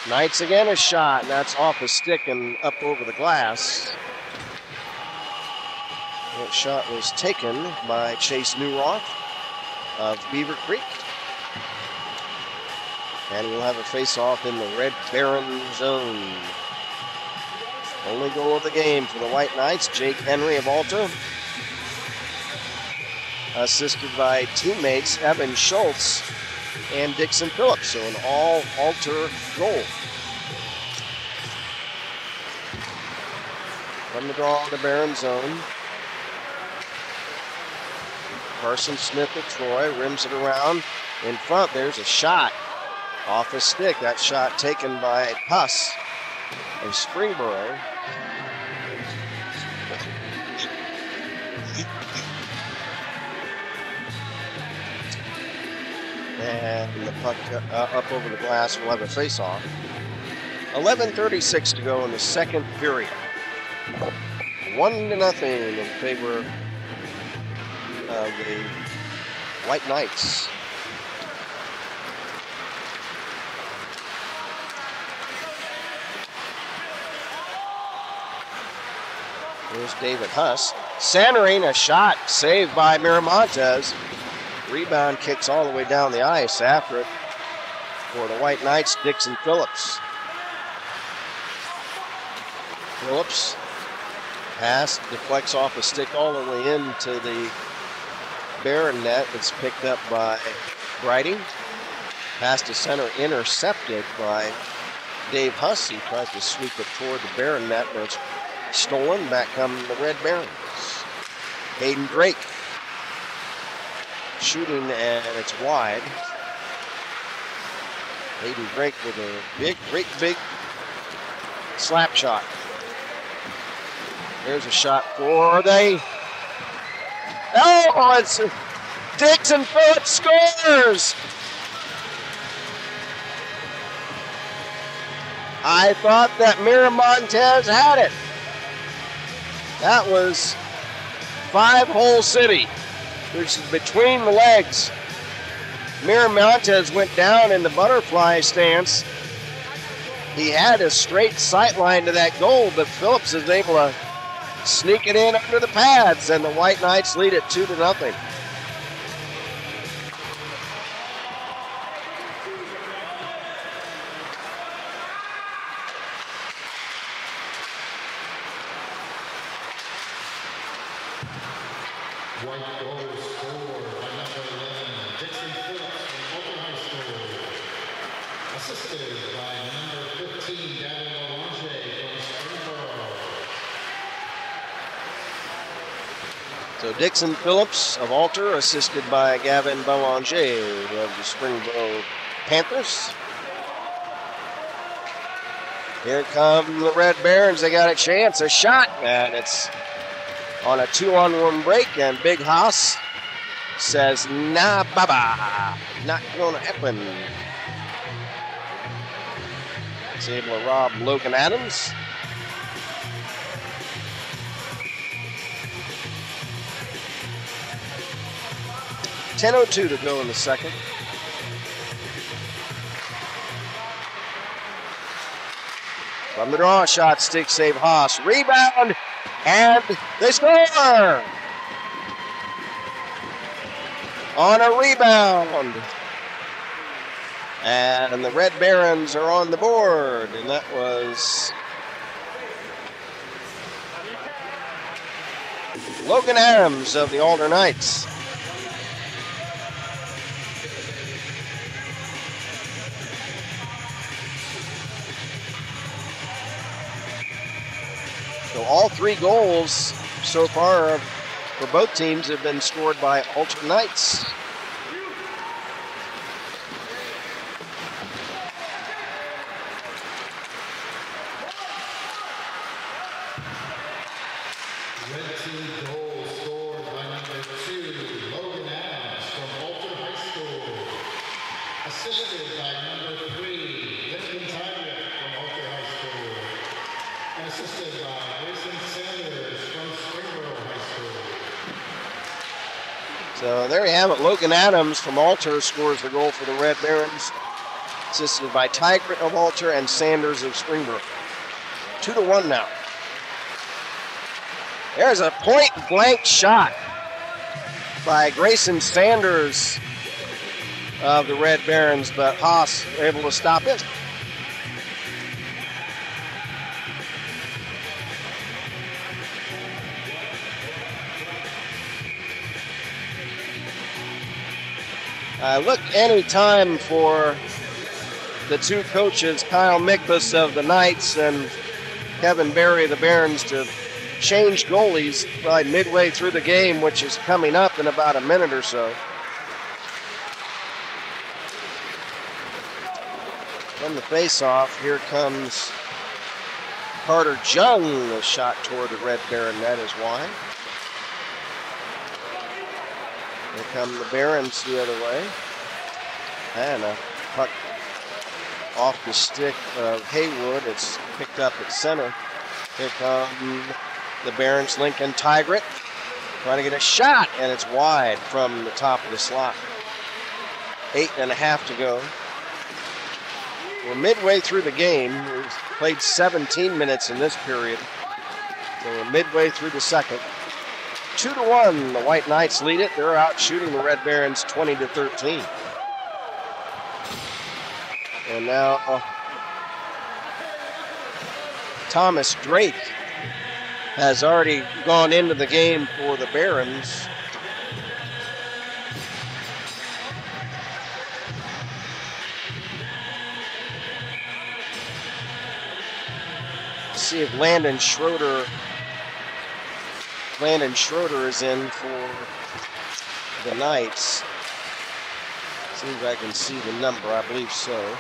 Knights again a shot, and that's off a stick and up over the glass. That shot was taken by Chase Newroth of Beaver Creek. And we'll have a face-off in the Red Baron zone. Only goal of the game for the White Knights, Jake Henry of Alter. Assisted by teammates Evan Schultz and Dixon Phillips. So an all-Alter goal. From the draw in the Baron zone. Carson Smith of Troy rims it around. In front, there's a shot off a stick. That shot taken by Huss of Springboro. And the puck up over the glass will have a face-off. 11:36 to go in the second period. 1-0 in favor of the White Knights. Here's David Huss. Centering a shot saved by Miramontes. Rebound kicks all the way down the ice after it for the White Knights, Dixon Phillips. Phillips pass deflects off a stick all the way into the Baron net. It's picked up by Briding. Pass to center intercepted by Dave Huss. He tries to sweep it toward the Baron net, but it's stolen. Back come the Red Barons. Hayden Drake shooting, and it's wide. Hayden Drake with a big slap shot. There's a shot for the Oh, it's Dixon Phillips scores. I thought that Miramontes had it. That was 5-hole city, which is between the legs. Miramontes went down in the butterfly stance. He had a straight sight line to that goal, but Phillips is able to sneak it in under the pads, and the White Knights lead it 2-0. White goal scored by number 11, Dixon Phillips from Alton High School. Assisted by number 15, Gavin Belanger from Springboro. So Dixon Phillips of Alter, assisted by Gavin Belanger of the Springboro Panthers. Here come the Red Barons. They got a chance, a shot, and it's on a 2-on-1 break, and Big Haas says, nah, baba, not gonna happen. He's able to rob Logan Adams. .10:02 to go in the second. From the draw shot, stick save Haas. Rebound, and they score! On a rebound. And the Red Barons are on the board, and that was Logan Adams of the Alder Knights. So all 3 goals so far for both teams have been scored by Alder Knights. Red team goal scored by number 2, Logan Adams from Alton High School. Assisted by number 3, Lincoln Tyrant from Alton High School. And assisted by Grayson Sanders from Springboro High School. So there you have it. Logan Adams from Alter scores the goal for the Red Barons, assisted by Tigert of Alter and Sanders of Springboro. 2-1 now. There's a point-blank shot by Grayson Sanders of the Red Barons, but Haas able to stop it. Look any time for the 2 coaches, Kyle Mikbus of the Knights and Kevin Berry of the Barons, to change goalies probably midway through the game, which is coming up in about a minute or so. From the face-off, here comes Carter Jung, a shot toward the Red Baron net is wide. Here come the Barons the other way. And a puck off the stick of Haywood. It's picked up at center. Here come the Barons, Lincoln Tigert, trying to get a shot, and it's wide from the top of the slot. 8.5 to go. We're midway through the game. We've played 17 minutes in this period. So we're midway through the second. 2-1, the White Knights lead it. They're out shooting the Red Barons 20-13. And now Thomas Drake has already gone into the game for the Barons. Let's see if Landon Schroeder is in for the Knights. See if I can see the number. I believe so.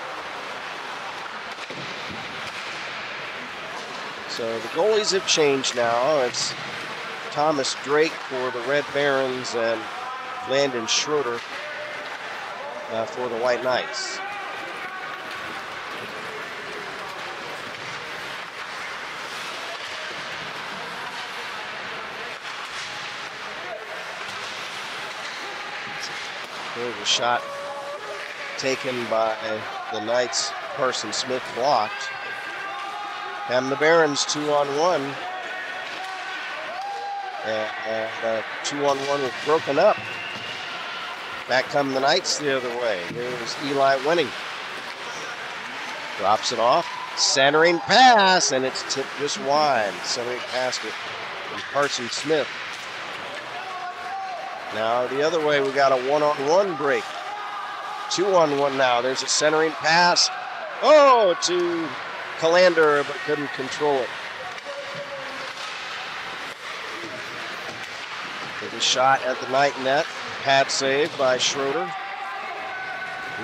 So the goalies have changed now. It's Thomas Drake for the Red Barons and Landon Schroeder for the White Knights. There's a shot taken by the Knights. Carson Smith blocked. And the Barons 2-on-1. And 2-on-1 was broken up. Back come the Knights the other way. Here's Eli Winning. Drops it off. Centering pass, and it's tipped just wide. Centering past it from Carson Smith. Now the other way, we got a 1-on-1 break. 2-on-1 now. There's a centering pass. Oh, to Calander, but couldn't control it. There's a shot at the Knight net. Pad save by Schroeder.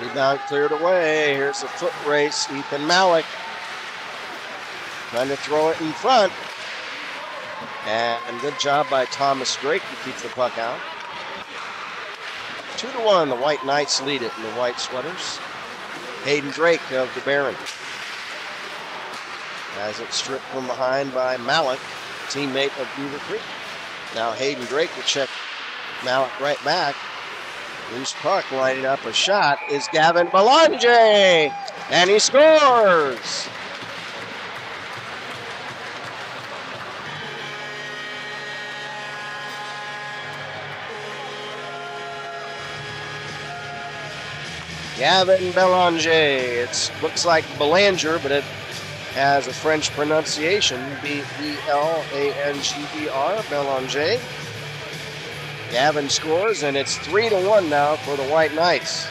Rebound cleared away. Here's a foot race. Ethan Malik trying to throw it in front. And good job by Thomas Drake to keep the puck out. 2-1, the White Knights lead it in the white sweaters. Hayden Drake of the Barons. Has it stripped from behind by Malik, teammate of Beaver Creek. Now Hayden Drake will check Malik right back. Loose puck lining up a shot is Gavin Belanger, and he scores! Gavin Belanger. It looks like Belanger, but it has a French pronunciation. B-E-L-A-N-G-E-R, Belanger. Gavin scores, and it's 3-1 now for the White Knights.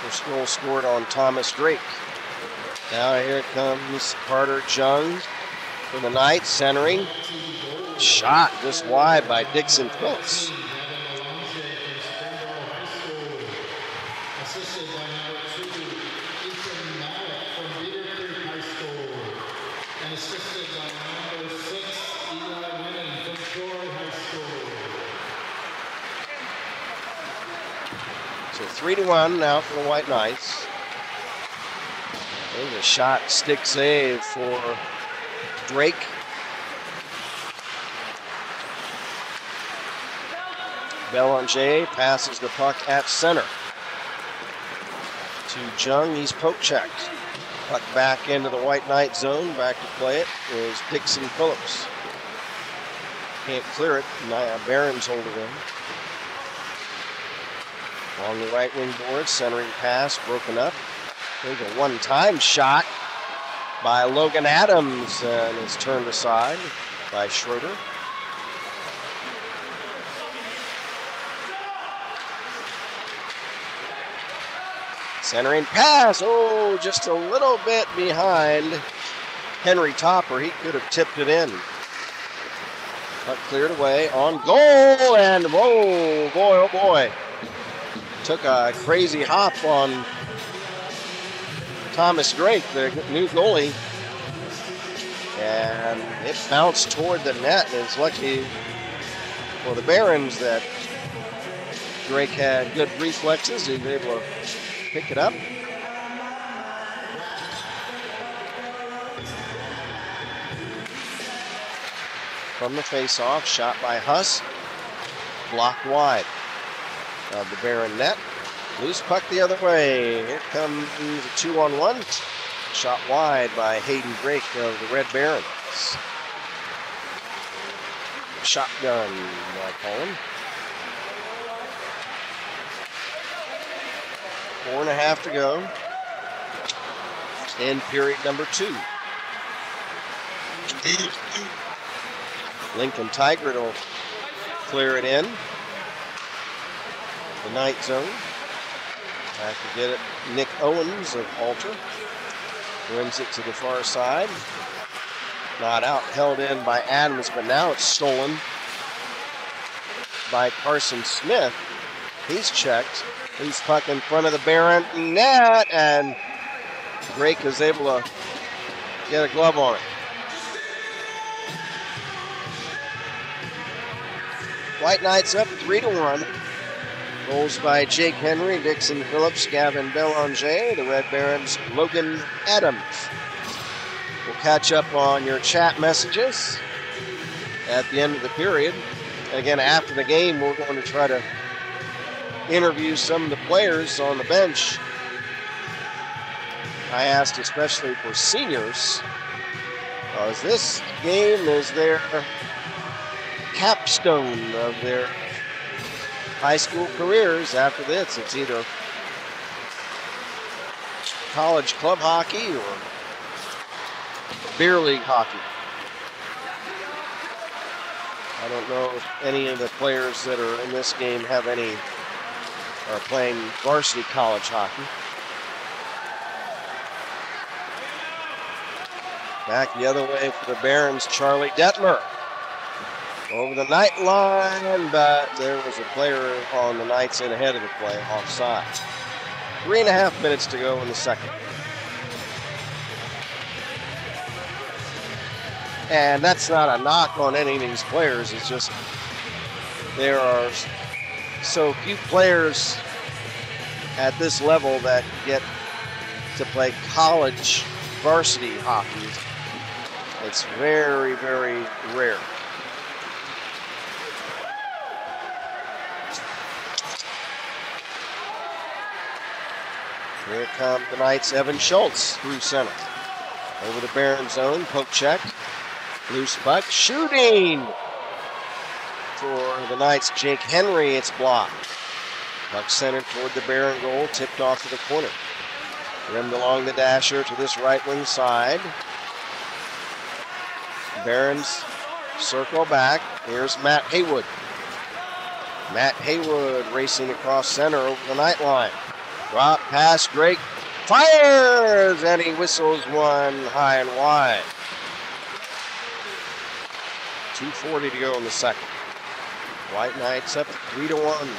First goal scored on Thomas Drake. Now here comes Carter Jung for the Knights, centering. Shot just wide by Dixon Phillips. Assisted by number 2, Ethan Malik from Beaver Creek High School. And assisted by number 6, Eli Winning from Troy High School. So 3-1 now for the White Knights. There's a shot, stick save for Drake. Belanger passes the puck at center to Jung. He's poke checked. Puck back into the White Knight zone. Back to play it is Dixon Phillips. Can't clear it. Barons hold it in. Along the right wing board, centering pass broken up. There's a one-time shot by Logan Adams, and it's turned aside by Schroeder. Centering pass, oh, just a little bit behind Henry Topper. He could have tipped it in. Puck cleared away on goal, and whoa, boy, oh boy. Took a crazy hop on Thomas Drake, the new goalie, and it bounced toward the net, and it's lucky for the Barons that Drake had good reflexes. He was able to pick it up. From the face-off, shot by Huss, blocked wide of the Baron net. Loose puck the other way. Here comes a 2-on-1. Shot wide by Hayden Drake of the Red Barons. Shotgun, I call him. 4.5 to go in period number 2. Lincoln Tigert will clear it in the Knight zone. Back to get it, Nick Owens of Alter. Wins it to the far side. Not out, held in by Adams, but now it's stolen by Carson Smith. He's checked. He's puck in front of the Barron net, and Drake is able to get a glove on it. White Knights up 3-1. Goals by Jake Henry, Dixon Phillips, Gavin Belanger. The Red Barons, Logan Adams. We'll catch up on your chat messages at the end of the period. Again, after the game, we're going to try to interview some of the players on the bench. I asked especially for seniors, as this game is their capstone of their high school careers. After this, it's either college club hockey or beer league hockey. I don't know if any of the players that are in this game are playing varsity college hockey. Back the other way for the Barons, Charlie Detmer. Over the night line, but there was a player on the Knights in ahead of the play, offside. 3.5 minutes to go in the second. And that's not a knock on any of these players. It's just there are so few players at this level that get to play college varsity hockey. It's very, very rare. Here come the Knights' Evan Schultz through center. Over the Barron zone, poke check. Loose puck, shooting! For the Knights, Jake Henry, it's blocked. Puck centered toward the Barron goal, tipped off to the corner. Rimmed along the dasher to this right wing side. Barons circle back. Here's Matt Haywood. Matt Haywood racing across center over the night line. Drop pass, Drake fires, and he whistles one high and wide. 2:40 to go in the second. White Knights up 3-1.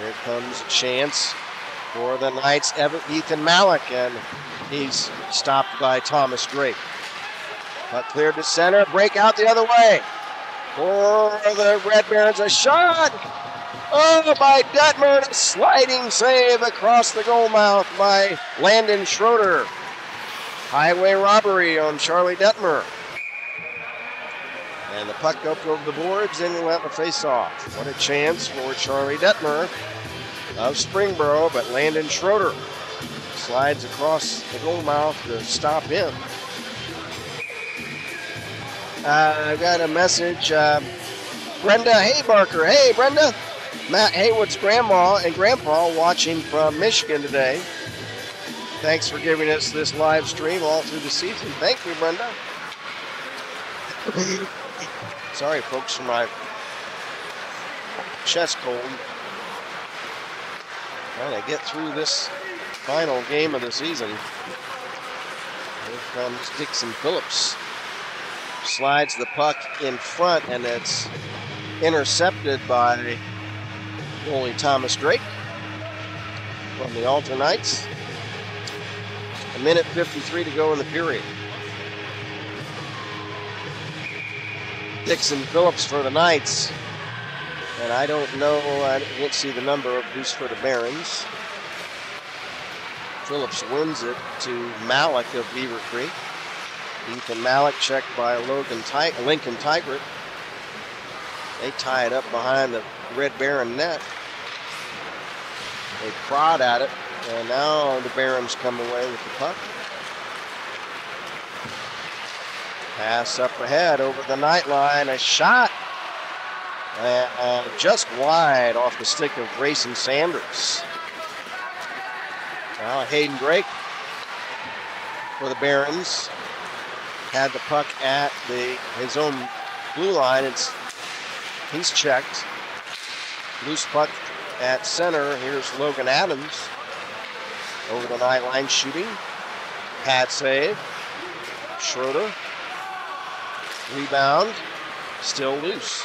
Here comes a chance for the Knights, Ethan Malik, and he's stopped by Thomas Drake. Puck cleared to center, break out the other way. For the Red Barons, a shot! Oh, by Detmer, a sliding save across the goal mouth by Landon Schroeder. Highway robbery on Charlie Detmer. And the puck up over the boards, and we'll have a face-off. What a chance for Charlie Detmer of Springboro, but Landon Schroeder slides across the goal mouth to stop him. I've got a message. Brenda Haybarker. Hey, Brenda. Matt Haywood's grandma and grandpa watching from Michigan today. Thanks for giving us this live stream all through the season. Thank you, Brenda. Sorry, folks, for my chest cold. Trying to get through this final game of the season. Here comes Dixon Phillips. Slides the puck in front, and it's intercepted by goalie Thomas Drake from the Alter Knights. 1:53 to go in the period. Dixon Phillips for the Knights. And I don't know, I didn't see the number of who's for the Barons. Phillips wins it to Malik of Beaver Creek. Ethan Malik checked by Lincoln Tigert. They tie it up behind the Red Baron net. They prod at it, and now the Barons come away with the puck. Pass up ahead over the night line, a shot just wide off the stick of Grayson Sanders. Now Hayden Drake for the Barons had the puck at his own blue line. He's checked. Loose puck at center. Here's Logan Adams over the night line shooting. Pad save. Schroeder. Rebound, still loose.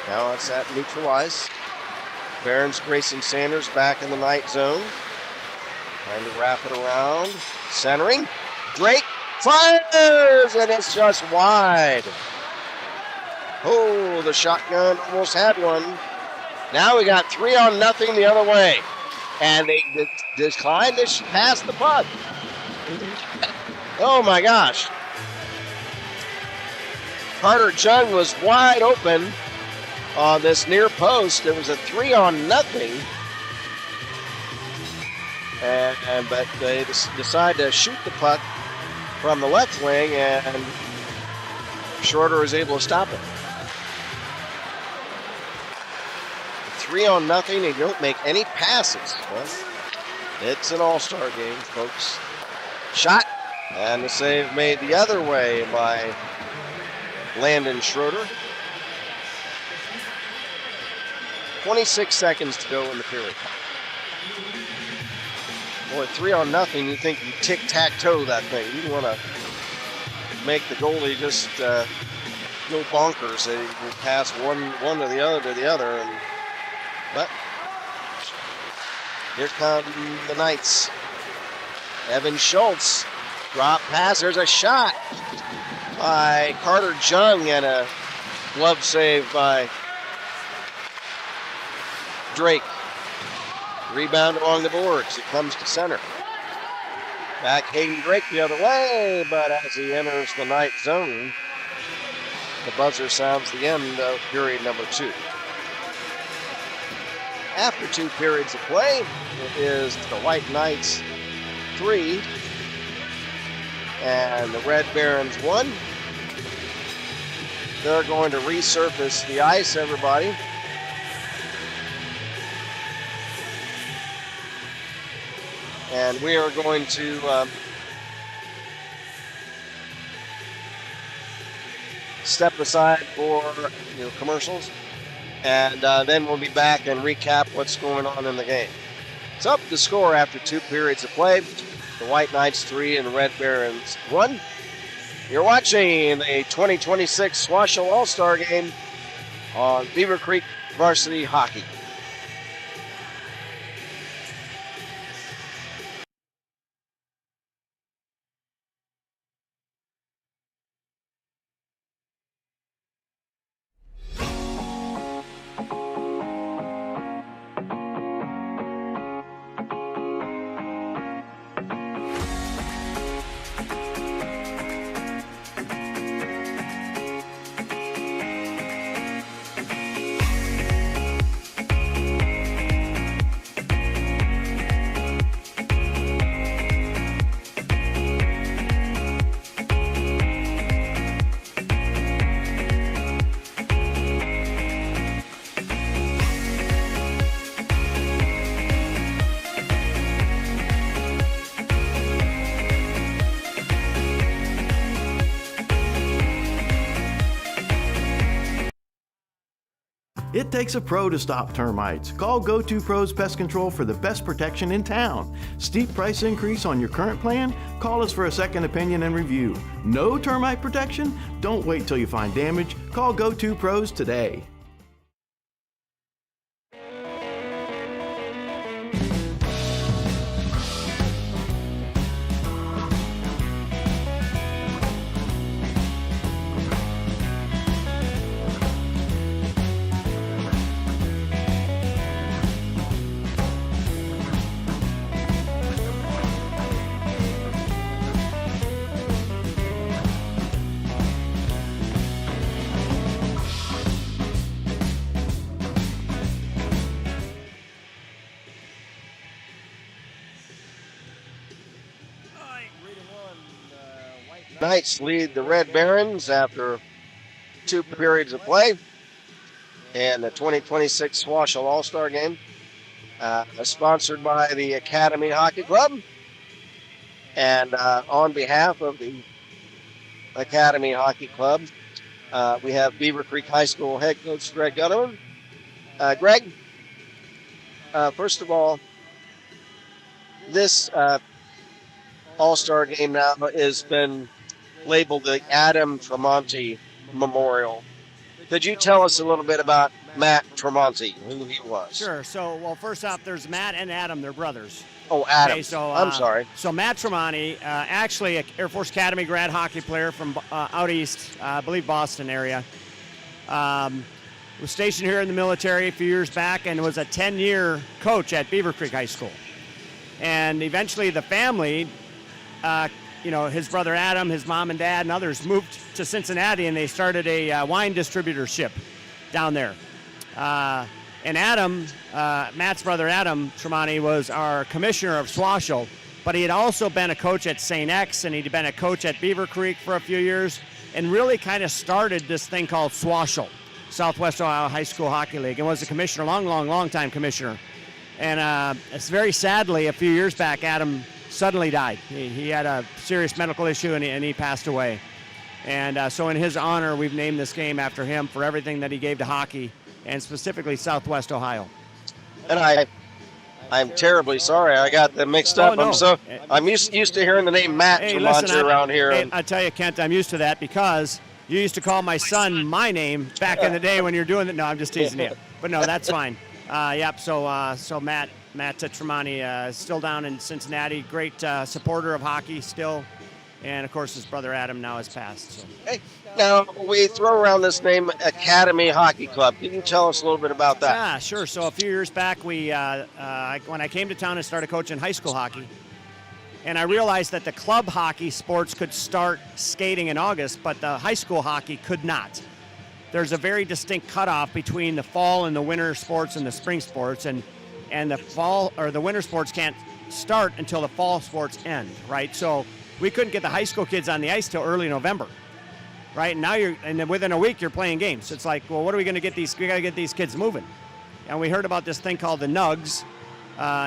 Now it's at neutral ice. Barron's Grayson Sanders back in the night zone. Trying to wrap it around. Centering. Drake fires, and it's just wide. Oh, the shotgun almost had one. Now we got 3-0 the other way. And they declined to pass the puck. Oh my gosh. Carter Chung was wide open on this near post. It was a 3-0. But they decide to shoot the puck from the left wing, and Schroeder is able to stop it. 3-0, and you don't make any passes. Well, it's an all-star game, folks. Shot, and the save made the other way by Landon Schroeder. 26 seconds to go in the period. Boy, 3-0, you think you tic-tac-toe that thing. You want to make the goalie just go bonkers. They will pass one to the other. But here come the Knights. Evan Schultz, drop pass. There's a shot by Carter Jung and a glove save by Drake. Rebound along the boards. It comes to center. Back Hayden Drake the other way, but as he enters the night zone, the buzzer sounds the end of period number 2. After 2 periods of play, it is the White Knights 3 and the Red Barons 1. They're going to resurface the ice, everybody. And we are going to step aside for commercials. And then we'll be back and recap what's going on in the game. It's up the score after 2 periods of play. The White Knights 3 and the Red Barons 1. You're watching the 2026 SWOHSHL All-Star Game on Beaver Creek Varsity Hockey. It takes a pro to stop termites. Call Go-To Pros Pest Control for the best protection in town. Steep price increase on your current plan? Call us for a second opinion and review. No termite protection? Don't wait till you find damage. Call Go-To Pros today. Knights lead the Red Barons after 2 periods of play in the 2026 SWOHSHL All-Star Game, sponsored by the Academy Hockey Club. And on behalf of the Academy Hockey Club, we have Beaver Creek High School head coach Greg Gutterman. Greg, first of all, this All-Star Game now has been labeled the Adam Tremonti memorial. Could you tell us a little bit about Matt Tremonti, who he was? Sure. So, well, first off, there's Matt and Adam. They're brothers. Oh, Adam. Okay, so, I'm sorry. So Matt Tremonti, actually an Air Force Academy grad hockey player from out east, I believe Boston area. Was stationed here in the military a few years back and was a 10-year coach at Beaver Creek High School. And eventually the family, his brother Adam, his mom and dad, and others moved to Cincinnati, and they started a wine distributorship down there. And Adam, Matt's brother Adam Tremonti, was our commissioner of SWOHSHL, but he had also been a coach at St. X, and he'd been a coach at Beaver Creek for a few years, and really kind of started this thing called SWOHSHL, Southwest Ohio High School Hockey League, and was a commissioner, long time commissioner. And it's very sadly, a few years back, Adam suddenly died. He had a serious medical issue, and he passed away. And so in his honor, we've named this game after him for everything that he gave to hockey, and specifically Southwest Ohio. And I'm terribly sorry I got them mixed up. No. I'm used to hearing the name Matt Tremonti around here. Hey, I tell you, Kent, I'm used to that because you used to call my son my name back in the day when you're doing it. No, I'm just teasing you. But no, that's fine. So Matt Tremonti is still down in Cincinnati. Great supporter of hockey still. And, of course, his brother Adam now has passed. So. Hey, now, we throw around this name Academy Hockey Club. Can you tell us a little bit about that? Yeah, sure. So a few years back, when I came to town and started coaching high school hockey, and I realized that the club hockey sports could start skating in August, but the high school hockey could not. There's a very distinct cutoff between the fall and the winter sports and the spring sports, and the fall or the winter sports can't start until the fall sports end, right? So we couldn't get the high school kids on the ice till early November, right? And now and within a week you're playing games. It's like, well, what are we going to get we got to get these kids moving. And we heard about this thing called the Nugs,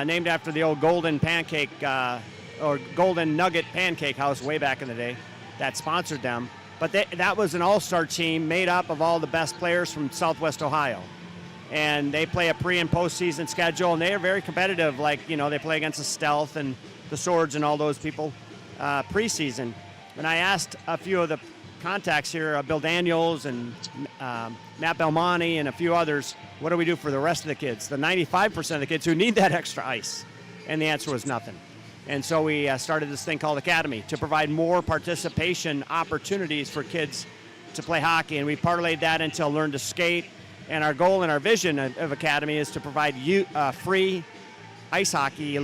named after the old Golden Pancake or Golden Nugget Pancake House way back in the day that sponsored them. But that was an all-star team made up of all the best players from Southwest Ohio. And they play a pre- and post-season schedule, and they are very competitive. Like, they play against the Stealth and the Swords and all those people preseason. And I asked a few of the contacts here, Bill Daniels and Matt Belmonte and a few others, what do we do for the rest of the kids, the 95% of the kids who need that extra ice? And the answer was nothing. And so we started this thing called Academy to provide more participation opportunities for kids to play hockey. And we parlayed that into Learn to Skate. And our goal and our vision of Academy is to provide free ice hockey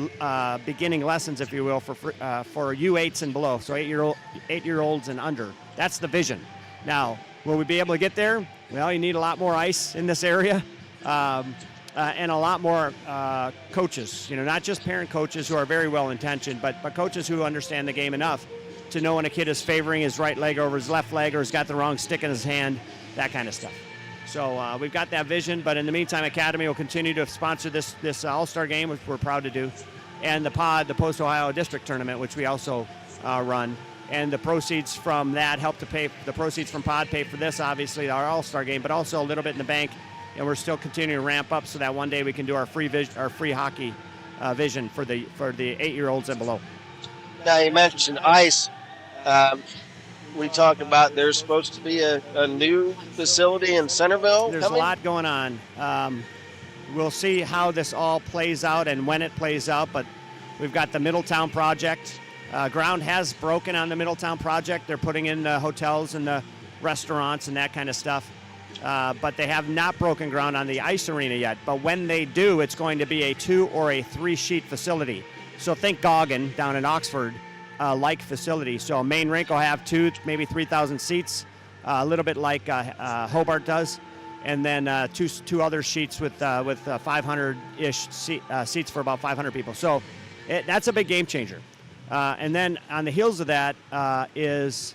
beginning lessons, if you will, for U8s and below, so 8-year-olds and under. That's the vision. Now, will we be able to get there? Well, you need a lot more ice in this area. And a lot more coaches, not just parent coaches who are very well intentioned, but coaches who understand the game enough to know when a kid is favoring his right leg over his left leg or has got the wrong stick in his hand, that kind of stuff. So we've got that vision, but in the meantime, Academy will continue to sponsor this All-Star game, which we're proud to do, and the Post Ohio District Tournament, which we also run. And the proceeds from that help to pay, the proceeds from POD pay for this, obviously, our All-Star game, but also a little bit in the bank. And we're still continuing to ramp up so that one day we can do our free hockey vision for the 8-year-olds and below. Now, you mentioned ice. We talked about there's supposed to be a new facility in Centerville. There's a lot going on. We'll see how this all plays out and when it plays out, but we've got the Middletown project. Ground has broken on the Middletown project. They're putting in the hotels and the restaurants and that kind of stuff. But they have not broken ground on the ice arena yet. But when they do, it's going to be a 2 or a 3 sheet facility. So think Goggin down in Oxford, like facility. So a main rink will have 2, maybe 3,000 seats, a little bit like Hobart does, and then two other sheets with 500-ish seats for about 500 people. So that's a big game changer. And then on the heels of that is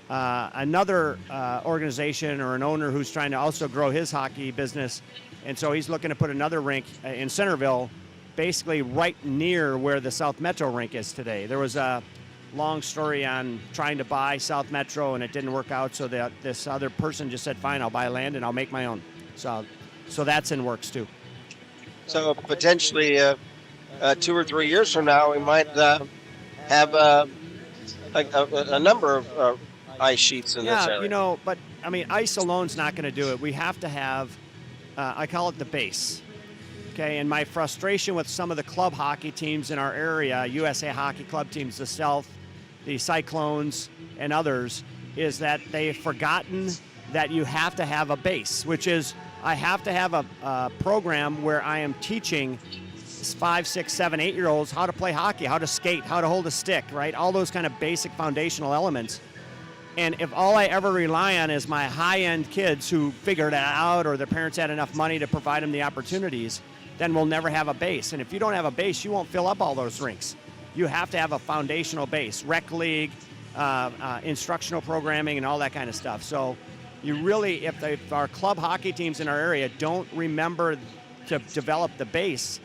another organization or an owner who's trying to also grow his hockey business. And so he's looking to put another rink in Centerville, basically right near where the South Metro rink is today. There was a long story on trying to buy South Metro, and it didn't work out. So this other person just said, fine, I'll buy land and I'll make my own. So that's in works too. So potentially 2 or 3 years from now, we might have a number of ice sheets in this area. you know, but I mean, ice alone's not going to do it. We have to have, I call it the base. Okay, and my frustration with some of the club hockey teams in our area, USA Hockey Club teams, the South, the Cyclones, and others, is that they've forgotten that you have to have a base, which is I have to have a program where I am teaching 5, 6, 7, 8-year-olds how to play hockey, how to skate, how to hold a stick, right? All those kind of basic foundational elements. And if all I ever rely on is my high-end kids who figured it out or their parents had enough money to provide them the opportunities, then we'll never have a base. And if you don't have a base, you won't fill up all those rinks. You have to have a foundational base, rec league, instructional programming, and all that kind of stuff. So you really, if our club hockey teams in our area don't remember to develop the base,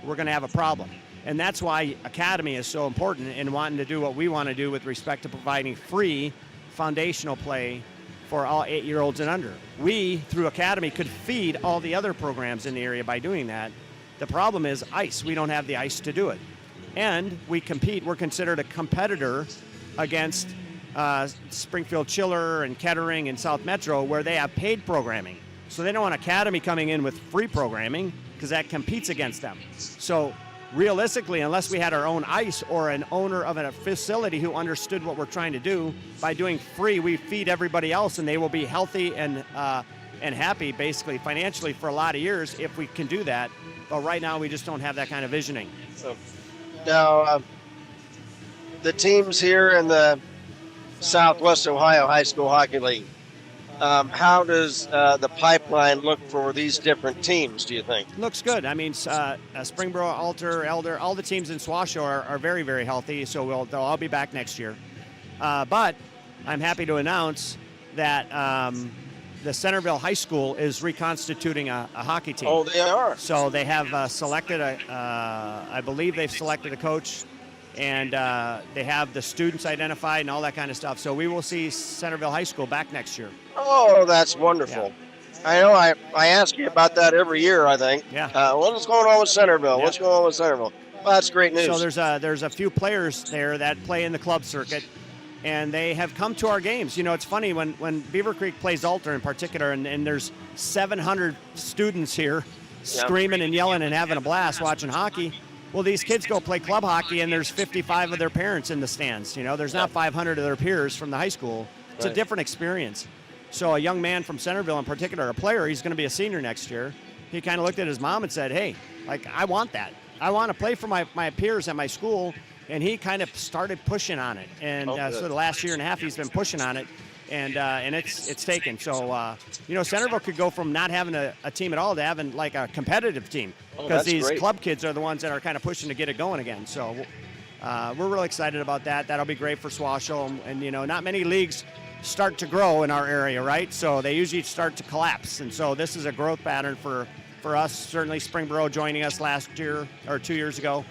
we're going to have a problem. And that's why Academy is so important in wanting to do what we want to do with respect to providing free foundational play for all 8-year-olds and under. We, through Academy, could feed all the other programs in the area by doing that. The problem is ice. We don't have the ice to do it. And we compete. We're considered a competitor against Springfield Chiller and Kettering and South Metro, where they have paid programming. So they don't want Academy coming in with free programming because that competes against them. So realistically, unless we had our own ice or an owner of a facility who understood what we're trying to do, by doing free, we feed everybody else, and they will be healthy and happy, basically financially, for a lot of years if we can do that. But right now, we just don't have that kind of visioning. So, now, the teams here in the Southwest Ohio High School Hockey League, how does the pipeline look for these different teams, do you think? Looks good. I mean, Springboro, Alter, Elder, all the teams in SWOHSHL are very, very healthy, so they'll all be back next year. But I'm happy to announce that the Centerville High School is reconstituting a hockey team. Oh, they are? So they have selected I believe they've selected a coach, and they have the students identified and all that kind of stuff. So we will see Centerville High School back next year. Oh, that's wonderful. Yeah. I know I ask you about that every year, I think. Yeah. What's going on with Centerville? Yeah. What's going on with Centerville? Well, that's great news. So there's a few players there that play in the club circuit, and they have come to our games. You know, it's funny when Beaver Creek plays Alter in particular, and there's 700 students here screaming and yelling and having a blast watching hockey. Well, these kids go play club hockey, and there's 55 of their parents in the stands. You know, there's not 500 of their peers from the high school. It's a different experience. So a young man from Centerville in particular, a player, he's going to be a senior next year. He kind of looked at his mom and said, hey, like, I want that. I want to play for my peers at my school. And he kind of started pushing on it. And so the last year and a half, he's been pushing on it. And it's taken. So, you know, Centerville could go from not having a team at all to having like a competitive team. Because these club kids are the ones that are kind of pushing to get it going again. So we're really excited about that. That'll be great for SWOHSHL. And, you know, not many leagues start to grow in our area, right? So they usually start to collapse. And so this is a growth pattern for us. Certainly Springboro joining us last year or 2 years ago.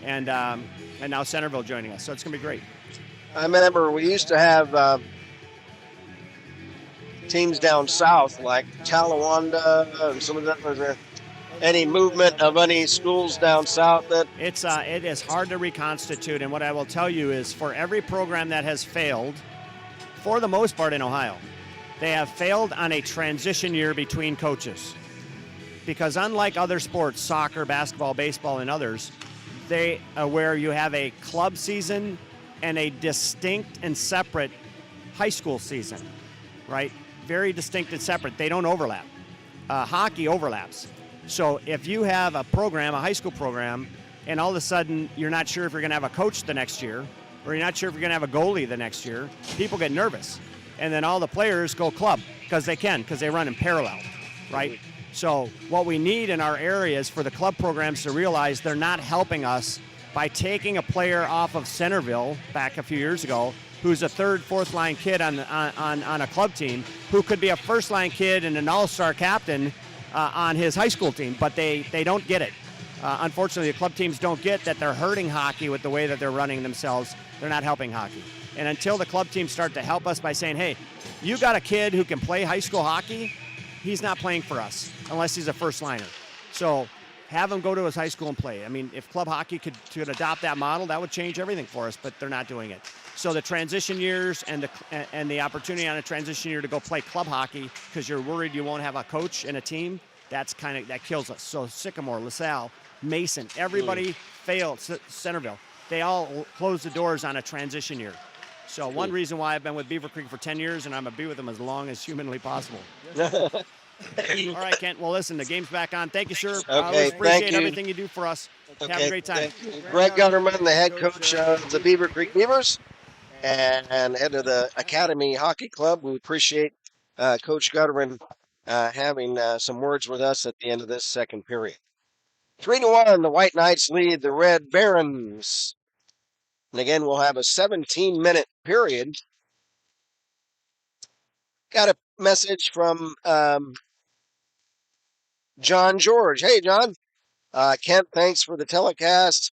And now Centerville joining us. So it's going to be great. I remember we used to have teams down south like Talawanda and some of that. Was there any movement of any schools down south? That it is hard to reconstitute. And what I will tell you is for every program that has failed, for the most part in Ohio, they have failed on a transition year between coaches. Because unlike other sports, soccer, basketball, baseball, and others, where you have a club season and a distinct and separate high school season, right? Very distinct and separate. They don't overlap. Hockey overlaps. So if you have a program, a high school program, and all of a sudden you're not sure if you're going to have a coach the next year, or you're not sure if you're going to have a goalie the next year, people get nervous. And then all the players go club because they run in parallel, right? So what we need in our area is for the club programs to realize they're not helping us by taking a player off of Centerville back a few years ago who's a third, fourth line kid on a club team who could be a first line kid and an all-star captain on his high school team, but they don't get it. Unfortunately, the club teams don't get that they're hurting hockey with the way that they're running themselves. They're not helping hockey. And until the club teams start to help us by saying, hey, you got a kid who can play high school hockey, he's not playing for us unless he's a first liner. So have him go to his high school and play. I mean, if club hockey could adopt that model, that would change everything for us, but they're not doing it. So the transition years and the opportunity on a transition year to go play club hockey because you're worried you won't have a coach and a team, that kills us. So Sycamore, LaSalle, Mason, everybody failed. Centerville, they all closed the doors on a transition year. So one reason why I've been with Beaver Creek for 10 years and I'm going to be with them as long as humanly possible. All right, Kent. Well, listen, the game's back on. Thank you, sir. I always appreciate everything you do for us. Have a great time. Greg Gutterman, the head coach of the Beaver Creek Beavers and head of the Academy Hockey Club. We appreciate Coach Gutterman having some words with us at the end of this second period. 3-1, the White Knights lead the Red Barons. And again, we'll have a 17-minute period. Got a message from John George. Hey, John. Kent, thanks for the telecast.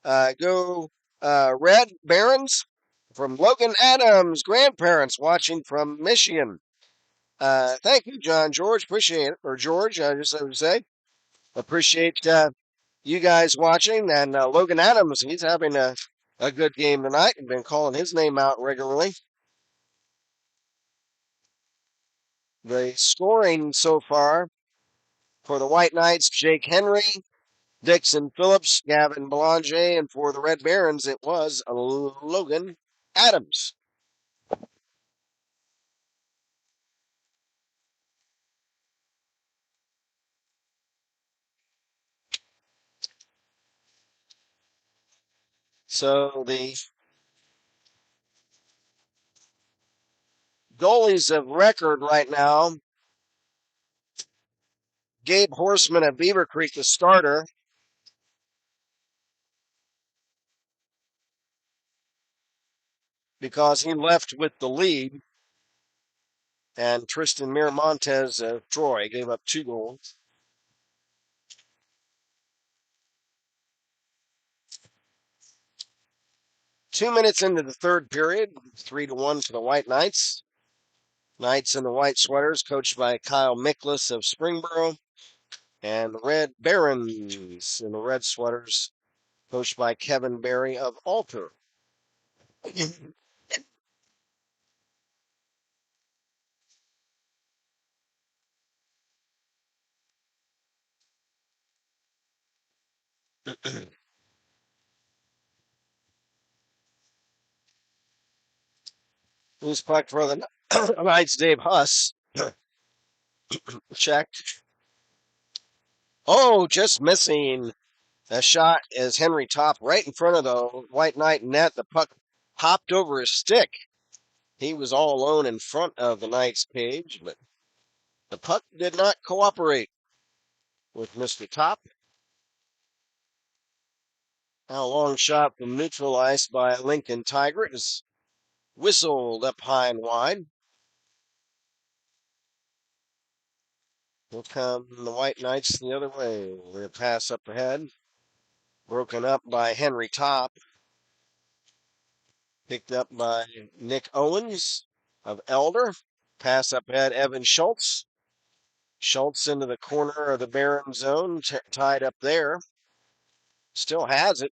Go Red Barons from Logan Adams, grandparents watching from Michigan. Thank you, John George. Appreciate it. Or George, I just would say. Appreciate you guys watching. And Logan Adams, he's having a good game tonight. I've been calling his name out regularly. The scoring so far for the White Knights, Jake Henry, Dixon Phillips, Gavin Belanger, and for the Red Barons, it was Logan Adams. So the goalies of record right now, Gabe Horseman of Beaver Creek, the starter. Because he left with the lead. And Tristan Miramontes of Troy gave up 2 goals. Two minutes into the third period, 3-1 for the White Knights. Knights in the white sweaters, coached by Kyle Miklas of Springboro. And the Red Barons in the red sweaters, coached by Kevin Berry of Alter. Loose puck for the Knights, Dave Huss. Checked. Oh, just missing. A shot as Henry Top right in front of the White Knight net. The puck hopped over his stick. He was all alone in front of the Knights cage, but the puck did not cooperate with Mr. Top. Now a long shot from neutral ice by Lincoln Tiger is whistled up high and wide. Will come the White Knights the other way. With a pass up ahead. Broken up by Henry Top. Picked up by Nick Owens of Elder. Pass up ahead, Evan Schultz. Schultz into the corner of the Barron zone, tied up there. Still has it.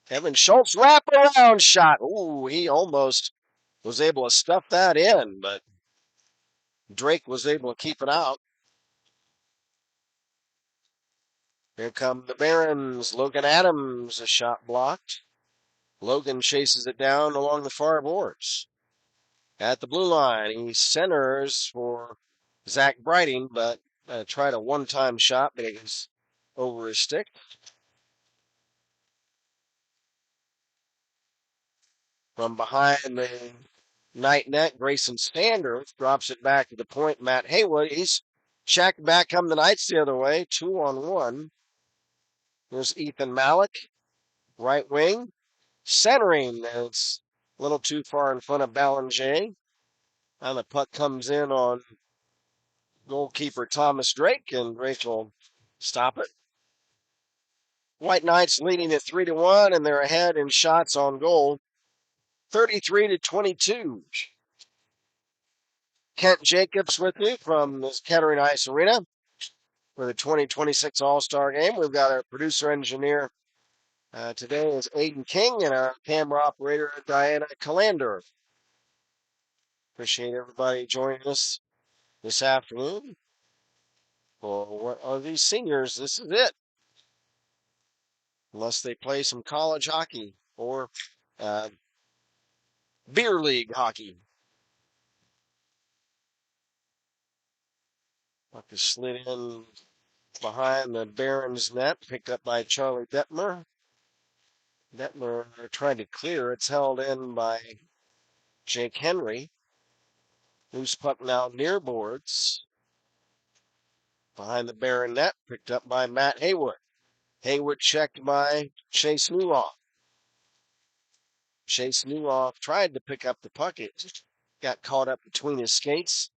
Evan Schultz, wraparound shot. Ooh, he almost was able to stuff that in, but Drake was able to keep it out. Here come the Barons. Logan Adams, a shot blocked. Logan chases it down along the far boards. At the blue line, he centers for Zach Brighting, but tried a one-time shot, but it was over his stick. From behind the Knight net, Grayson Standers drops it back to the point. Matt Haywood, he's checked back come the Knights the other way, 2-on-1. There's Ethan Malik, right wing, centering. It's a little too far in front of Ballinger. And the puck comes in on goalkeeper Thomas Drake, and Drake will stop it. White Knights leading at 3-1, and they're ahead in shots on goal, 33-22. Kent Jacobs with you from the Kettering Ice Arena for the 2026 All-Star Game. We've got our producer engineer Today is Aiden King and our camera operator, Diana Calander. Appreciate everybody joining us this afternoon. For what are these seniors? This is it. Unless they play some college hockey or beer league hockey. Puck is slid in behind the Barons net, picked up by Charlie Detmer. Detmer trying to clear. It's held in by Jake Henry. Loose puck now near boards. Behind the Baron net, picked up by Matt Haywood. Haywood checked by Chase Newhoff. Chase Newhoff tried to pick up the puck. It got caught up between his skates.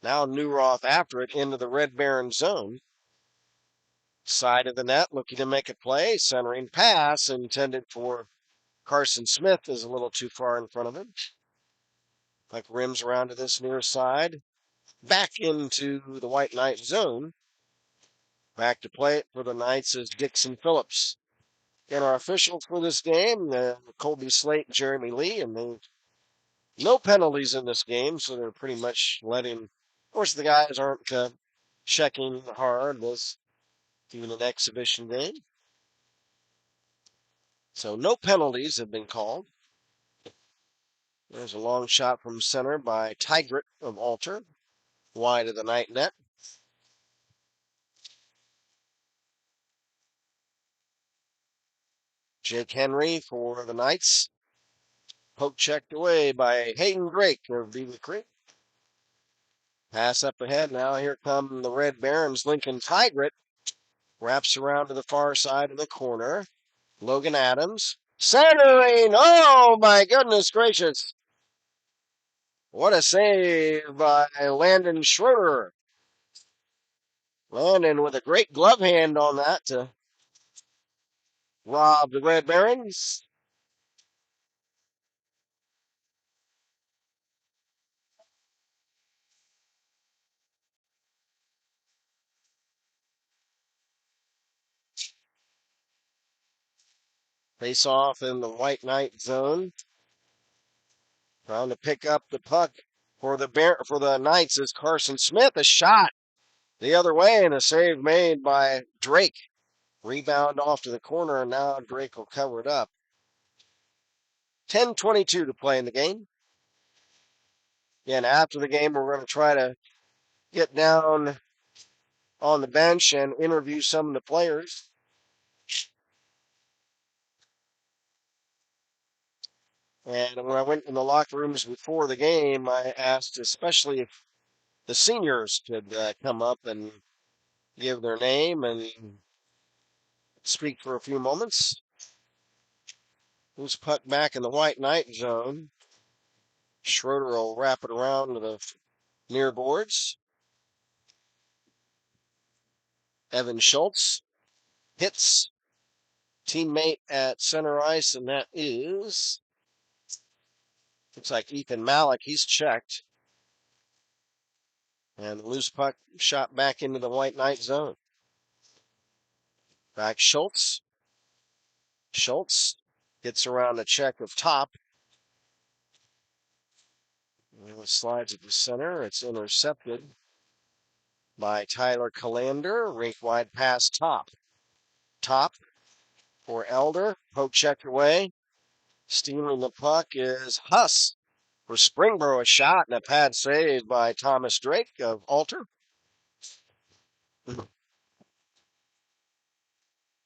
Now Newhoff after it into the Red Baron zone. Side of the net, looking to make a play. Centering pass intended for Carson Smith is a little too far in front of him. Puck rims around to this near side. Back into the White Knight zone. Back to play it for the Knights is Dixon Phillips. And our officials for this game, Colby Slate, Jeremy Lee, and no penalties in this game, so they're pretty much letting. Of course, the guys aren't checking hard. Was doing an exhibition game, so no penalties have been called. There's a long shot from center by Tigert of Alter, wide of the Knight net. Jake Henry for the Knights. Poke checked away by Hayden Drake of Beaver Creek. Pass up ahead. Now here come the Red Barons. Lincoln Tigert wraps around to the far side of the corner. Logan Adams. Centering. Oh, my goodness gracious. What a save by Landon Schroeder. Landon with a great glove hand on that to rob the Red Barons. Face off in the White Knight zone. Trying to pick up the puck for the Knights is Carson Smith. A shot the other way and a save made by Drake. Rebound off to the corner, and now Drake will cover it up. 10:22 to play in the game. Again, after the game, we're going to try to get down on the bench and interview some of the players. And when I went in the locker rooms before the game, I asked especially if the seniors could come up and give their name and speak for a few moments. Loose puck back in the White Knight zone. Schroeder will wrap it around to the near boards. Evan Schultz hits teammate at center ice, and that is, looks like Ethan Malik. He's checked. And the loose puck shot back into the White Knight zone. Back Schultz. Schultz gets around a check of top. And it slides at the center. It's intercepted by Tyler Calander. Rink wide pass top. Top for Elder. Poke checked away. Stealing the puck is Huss for Springboro. A shot and a pad save by Thomas Drake of Alter.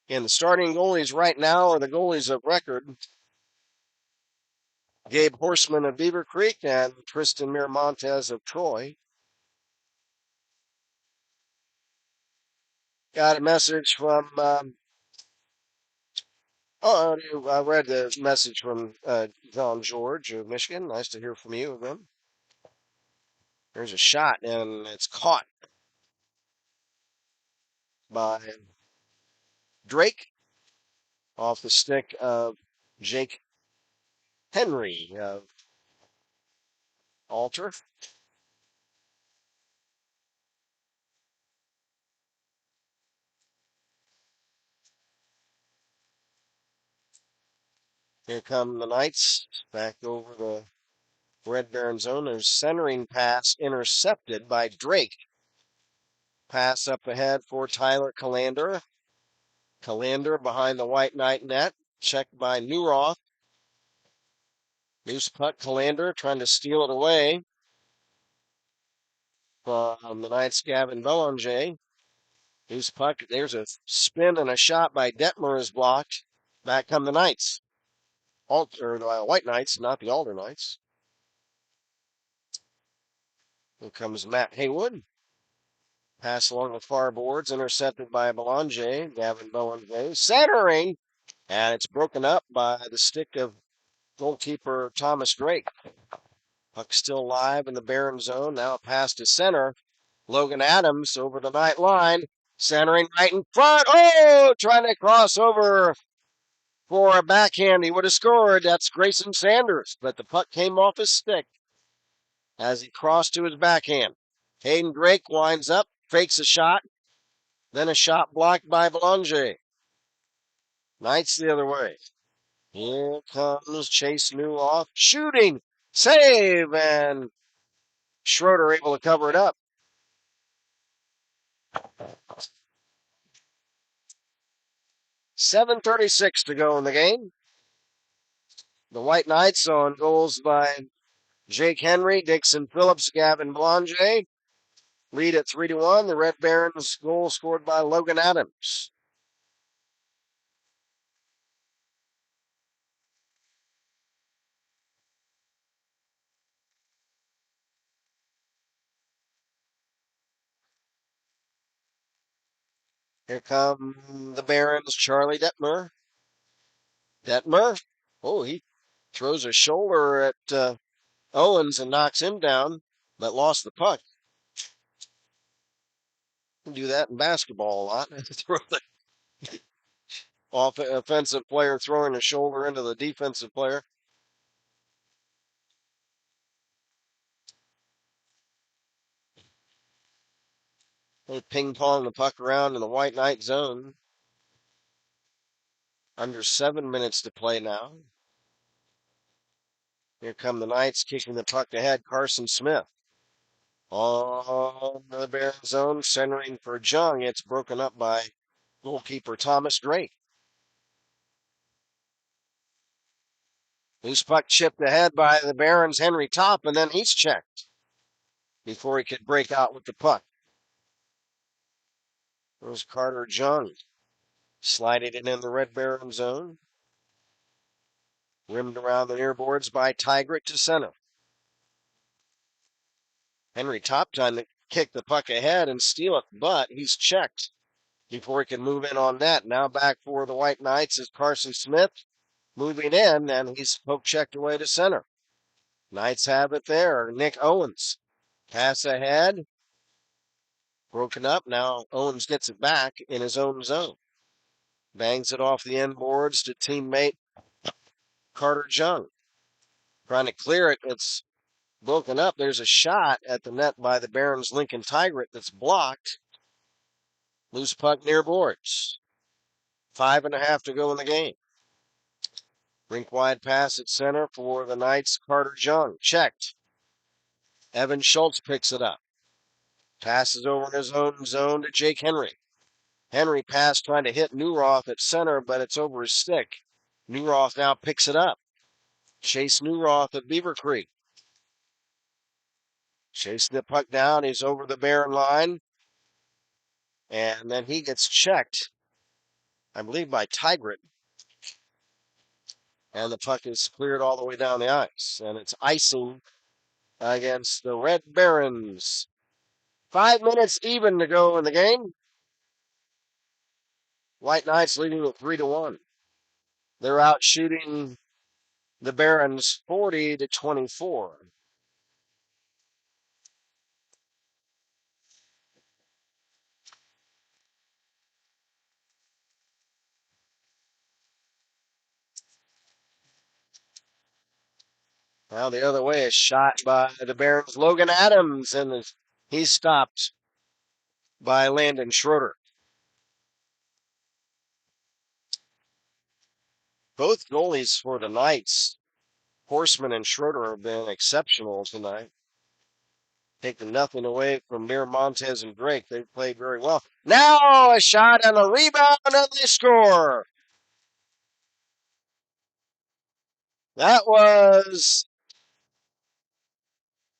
And the starting goalies right now are the goalies of record. Gabe Horseman of Beaver Creek and Tristan Miramontes of Troy. Got a message from, I read the message from John George of Michigan. Nice to hear from you again. There's a shot, and it's caught by Drake off the stick of Jake Henry of Alter. Here come the Knights back over the Red Baron zone. There's centering pass intercepted by Drake. Pass up ahead for Tyler Calander. Calander behind the White Knight net. Checked by Newroth. Loose puck, Calander trying to steal it away from the Knights' Gavin Belanger. Loose puck, there's a spin and a shot by Detmer is blocked. Back come the Knights. The White Knights, not the Alder Knights. Here comes Matt Haywood. Pass along the far boards, intercepted by Belanger. Gavin Belanger centering, and it's broken up by the stick of goalkeeper Thomas Drake. Puck still live in the Baron zone. Now a pass to center. Logan Adams over the Knight line. Centering right in front. Oh, trying to cross over for a backhand. He would have scored. That's Grayson Sanders. But the puck came off his stick as he crossed to his backhand. Hayden Drake winds up, fakes a shot. Then a shot blocked by Belanger. Knights the other way. Here comes Chase Newhoff. Shooting. Save. And Schroeder able to cover it up. .736 to go in the game. The White Knights on goals by Jake Henry, Dixon Phillips, Gavin Belanger. Lead at 3-1. The Red Barons goal scored by Logan Adams. Here come the Barons, Charlie Detmer. Detmer. Oh, he throws a shoulder at Owens and knocks him down, but lost the puck. You can do that in basketball a lot. Throw the offensive player throwing a shoulder into the defensive player. They ping-pong the puck around in the White Knight zone. Under 7 minutes to play now. Here come the Knights kicking the puck ahead. Carson Smith. On the Baron zone, centering for Jung. It's broken up by goalkeeper Thomas Drake. Loose puck chipped ahead by the Barons' Henry Top, and then he's checked before he could break out with the puck. There's Carter Jung. Sliding it in the Red Baron zone. Rimmed around the near boards by Tigrick to center. Henry Top trying to kick the puck ahead and steal it, but he's checked before he can move in on net. Now back for the White Knights is Carson Smith moving in, and he's poke checked away to center. Knights have it there. Nick Owens. Pass ahead. Broken up. Now Owens gets it back in his own zone. Bangs it off the end boards to teammate Carter Jung. Trying to clear it. It's broken up. There's a shot at the net by the Barons' Lincoln Tigrick that's blocked. Loose puck near boards. 5.5 to go in the game. Rink wide pass at center for the Knights. Carter Jung. Checked. Evan Schultz picks it up. Passes over in his own zone to Jake Henry. Henry pass trying to hit Newroth at center, but it's over his stick. Newroth now picks it up. Chase Newroth at Beaver Creek. Chasing the puck down. He's over the Baron line. And then he gets checked, I believe, by Tigrick. And the puck is cleared all the way down the ice. And it's icing against the Red Barons. 5 minutes even to go in the game. White Knights leading at 3-1. They're out shooting the Barons 40-24. Now the other way is shot by the Barons' Logan Adams, and he's stopped by Landon Schroeder. Both goalies for the Knights, Horseman and Schroeder, have been exceptional tonight. Taking nothing away from Miramontes and Drake. They've played very well. Now a shot and a rebound, and they score. That was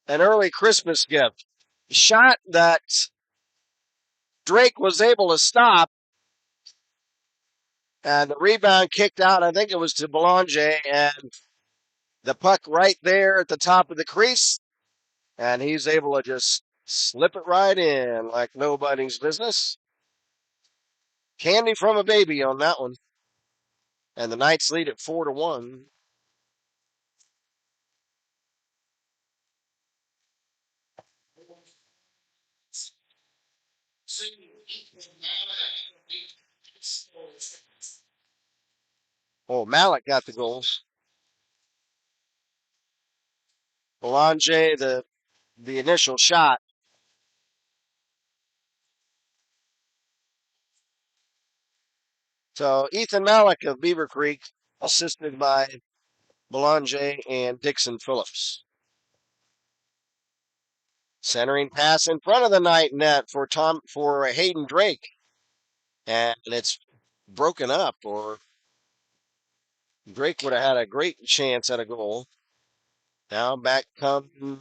an early Christmas gift. Shot that Drake was able to stop, and the rebound kicked out. I think it was to Belanger, and the puck right there at the top of the crease, and he's able to just slip it right in like nobody's business. Candy from a baby on that one. And the Knights lead at 4-1. Oh, Malik got the goals. Belanger, the initial shot. So Ethan Malik of Beaver Creek, assisted by Belanger and Dixon Phillips. Centering pass in front of the Knight net for Hayden Drake. And it's broken up, or Drake would have had a great chance at a goal. Now back comes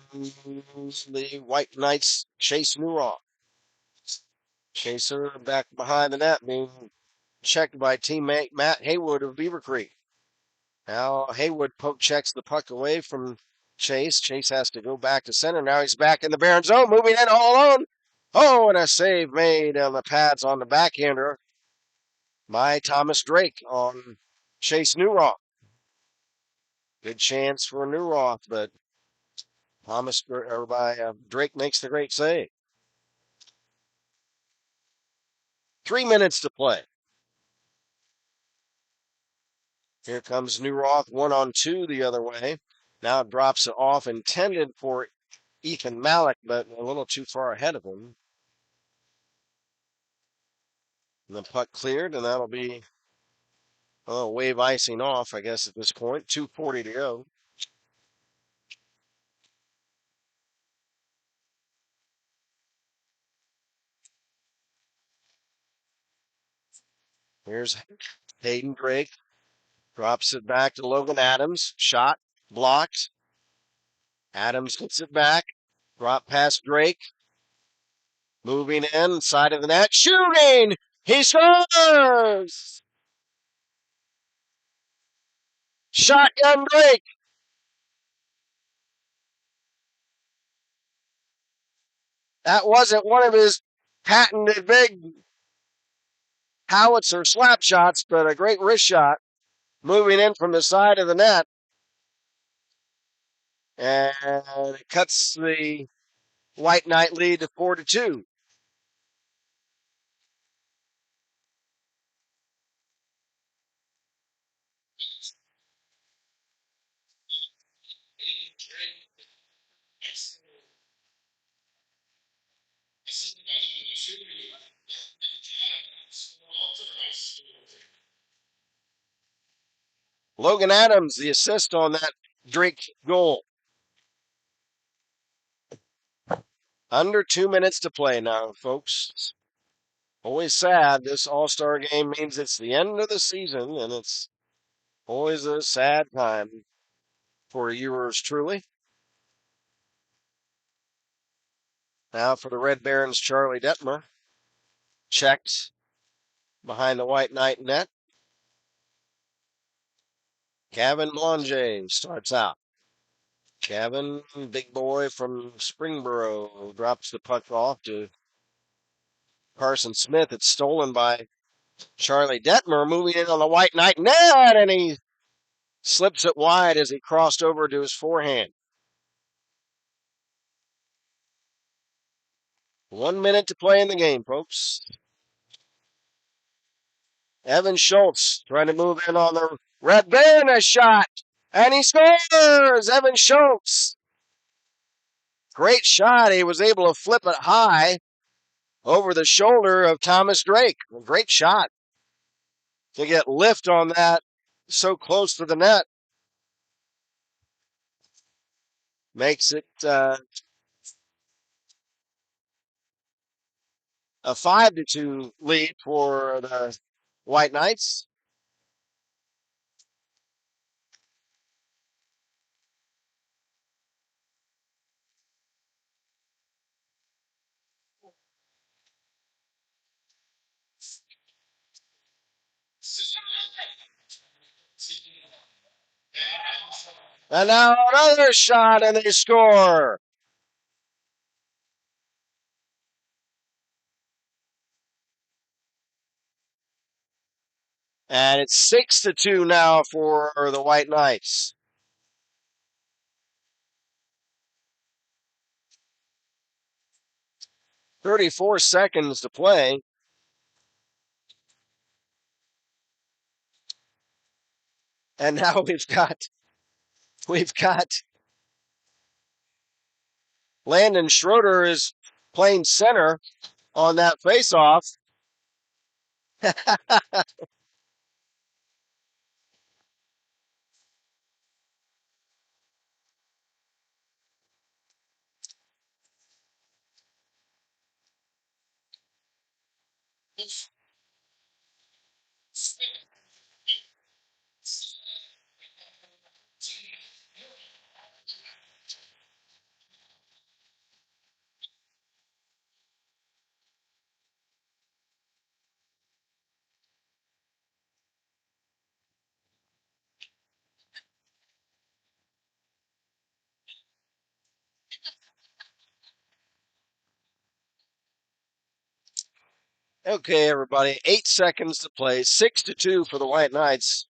the White Knights' Chase Newrock. Chaser back behind the net, being checked by teammate Matt Haywood of Beaver Creek. Now Haywood poke checks the puck away from Chase. Chase has to go back to center. Now he's back in the Baron zone, moving in all alone. Oh, and a save made on the pads on the backhander by Thomas Drake on Chase Newrock. Good chance for Newrock, but Drake makes the great save. 3 minutes to play. Here comes Newroth, 1-on-2 the other way. Now drops it off, intended for Ethan Malik, but a little too far ahead of him. And the puck cleared, and that'll be wave icing off, I guess, at this point. 2:40 to go. Here's Hayden Drake. Drops it back to Logan Adams. Shot. Blocked. Adams gets it back. Drop past Drake. Moving in. Side of the net. Shooting! He scores! Shotgun Drake. That wasn't one of his patented big howitzer slap shots, but a great wrist shot. Moving in from the side of the net. And it cuts the White Knight lead to 4-2. Logan Adams, the assist on that Drake goal. Under 2 minutes to play now, folks. Always sad. This All-Star game means it's the end of the season, and it's always a sad time for yours truly. Now for the Red Barons, Charlie Detmer. Checked behind the White Knight net. Gavin Belanger starts out. Gavin, big boy from Springboro, drops the puck off to Carson Smith. It's stolen by Charlie Detmer, moving in on the White Knight net, and he slips it wide as he crossed over to his forehand. 1 minute to play in the game, folks. Evan Schultz trying to move in on the Red Baron, a shot, and he scores! Evan Schultz. Great shot. He was able to flip it high over the shoulder of Thomas Drake. A great shot to get lift on that so close to the net. Makes it a 5-2 lead for the White Knights. And now another shot, and they score. And it's 6-2 now for the White Knights. "34 seconds to play. And now we've got Landon Schroeder is playing center on that faceoff. Okay, everybody, 8 seconds to play. 6-2 for the White Knights.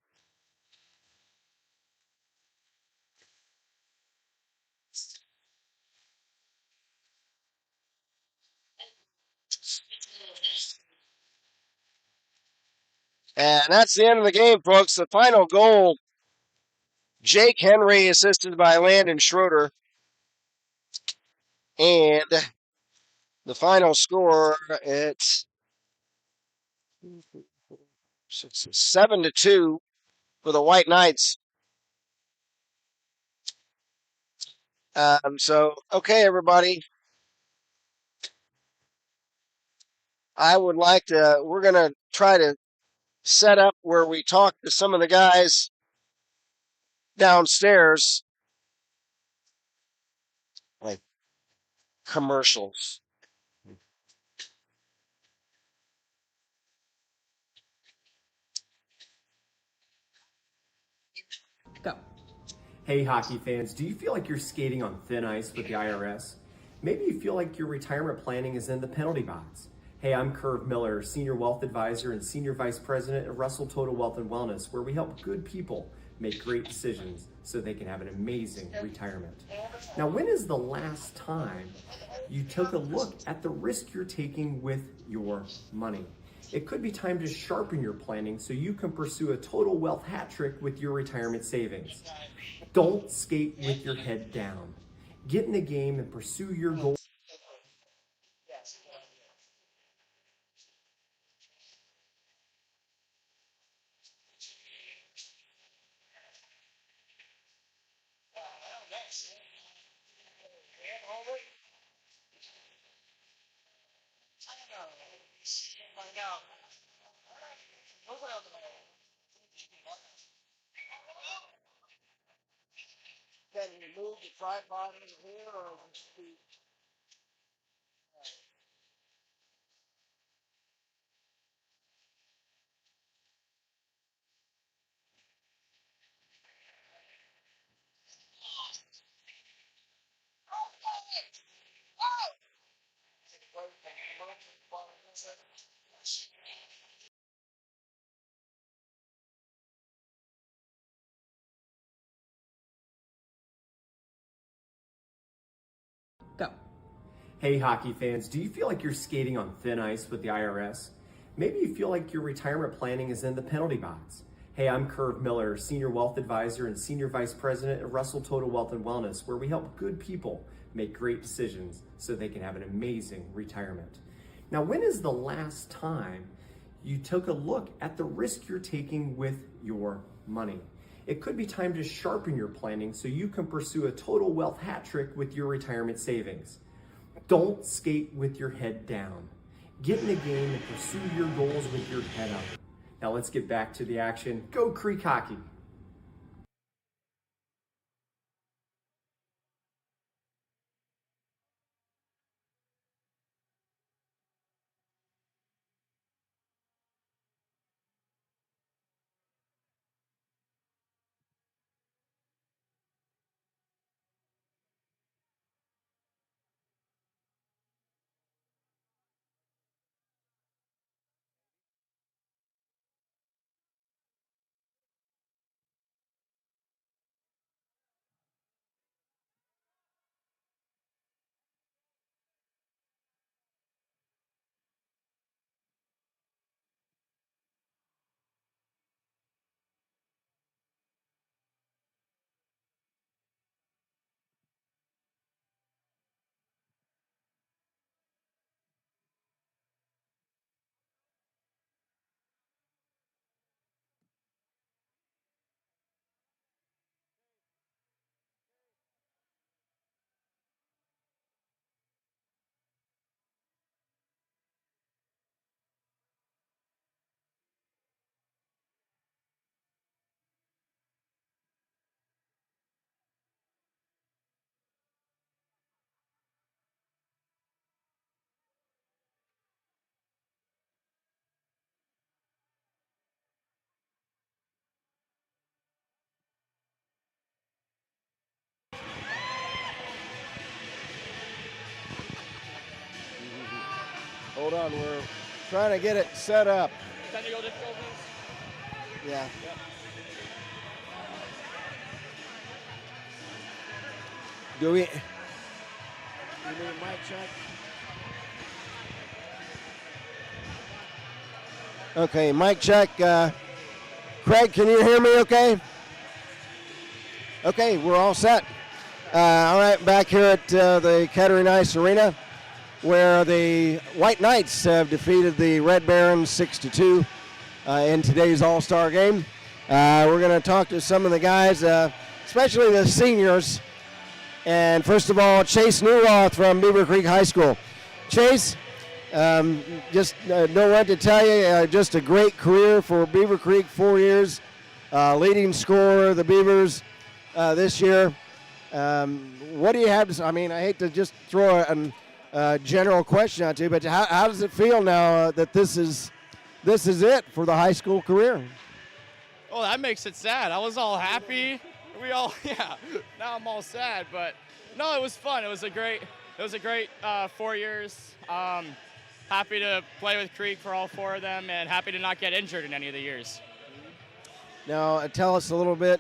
And that's the end of the game, folks. The final goal, Jake Henry, assisted by Landon Schroeder. And the final score, it's 7-2 for the White Knights. Okay, everybody. We're going to try to set up where we talk to some of the guys downstairs, like commercials. Go. Hey, hockey fans, do you feel like you're skating on thin ice with the IRS? Maybe you feel like your retirement planning is in the penalty box. Hey, I'm Curve Miller, Senior Wealth Advisor and Senior Vice President at Russell Total Wealth and Wellness, where we help good people make great decisions so they can have an amazing retirement. Now, when is the last time you took a look at the risk you're taking with your money? It could be time to sharpen your planning so you can pursue a total wealth hat trick with your retirement savings. Don't skate with your head down. Get in the game and pursue your goals. Can you move the tripod in here or just be... Go. Hey, hockey fans, do you feel like you're skating on thin ice with the IRS? Maybe you feel like your retirement planning is in the penalty box. Hey, I'm Curve Miller, Senior Wealth Advisor and Senior Vice President at Russell Total Wealth and Wellness, where we help good people make great decisions so they can have an amazing retirement. Now, when is the last time You took a look at the risk you're taking with your money. It could be time to sharpen your planning so you can pursue a total wealth hat trick with your retirement savings. Don't skate with your head down. Get in the game and pursue your goals with your head up. Now let's get back to the action. Go Creek Hockey! Hold on, we're trying to get it set up. Technical difficulties? Yeah. Do we? You need a mic check? Okay, mic check. Craig, can you hear me okay? Okay, we're all set. All right, back here at the Kettering Ice Arena, where the White Knights have defeated the Red Barons 6-2 in today's All-Star game. We're going to talk to some of the guys, especially the seniors. And first of all, Chase Newroth from Beaver Creek High School. Chase, just know what to tell you, just a great career for Beaver Creek, 4 years, leading scorer of the Beavers this year. What do you have to say? I mean, I hate to just throw a general question out to you, but how does it feel now that this is it for the high school career? Oh, that makes it sad. I was all happy. Yeah. Now I'm all sad, but no, it was fun. It was a great 4 years. Happy to play with Creek for all 4 of them, and happy to not get injured in any of the years. Now, tell us a little bit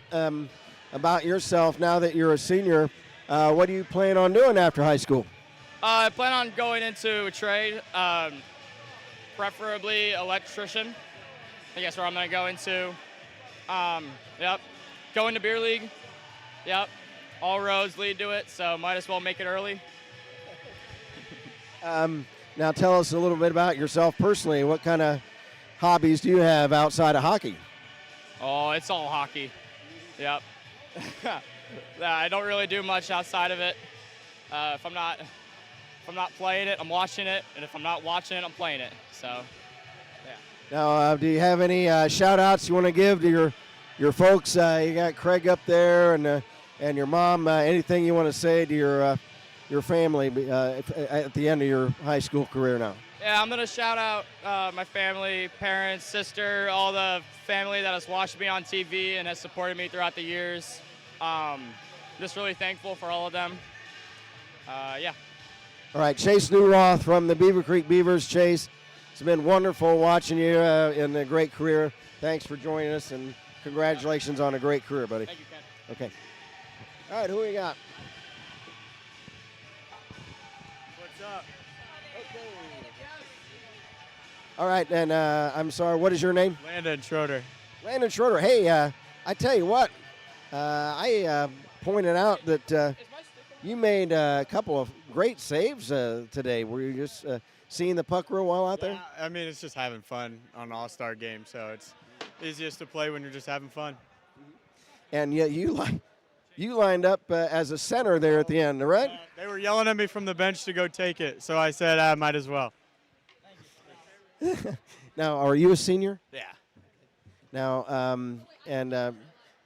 about yourself now that you're a senior. What do you plan on doing after high school? I plan on going into a trade, preferably electrician. I guess where I'm going to go into. Yep. Going to beer league. Yep. All roads lead to it, so might as well make it early. Now tell us a little bit about yourself personally. What kind of hobbies do you have outside of hockey? Oh, it's all hockey. Yep. I don't really do much outside of it. If I'm not playing it, I'm watching it, and if I'm not watching it, I'm playing it. So, yeah. Now, do you have any shout-outs you want to give to your folks? You got Craig up there and your mom. Anything you want to say to your family at the end of your high school career now? Yeah, I'm going to shout out my family, parents, sister, all the family that has watched me on TV and has supported me throughout the years. Just really thankful for all of them. Yeah. All right, Chase Newroth from the Beaver Creek Beavers. Chase, it's been wonderful watching you in a great career. Thanks for joining us, and congratulations on a great career, buddy. Thank you, Ken. Okay. All right, who we got? What's up? Okay. All right, and I'm sorry, what is your name? Landon Schroeder. Landon Schroeder. Hey, I tell you what, I pointed out that you made a couple of great saves today. Were you just seeing the puck roll while out there? Yeah, I mean, it's just having fun on an all-star game, so it's easiest to play when you're just having fun. And yet you lined up as a center there at the end, right? They were yelling at me from the bench to go take it, so I said I might as well. Now, are you a senior? Yeah. Now,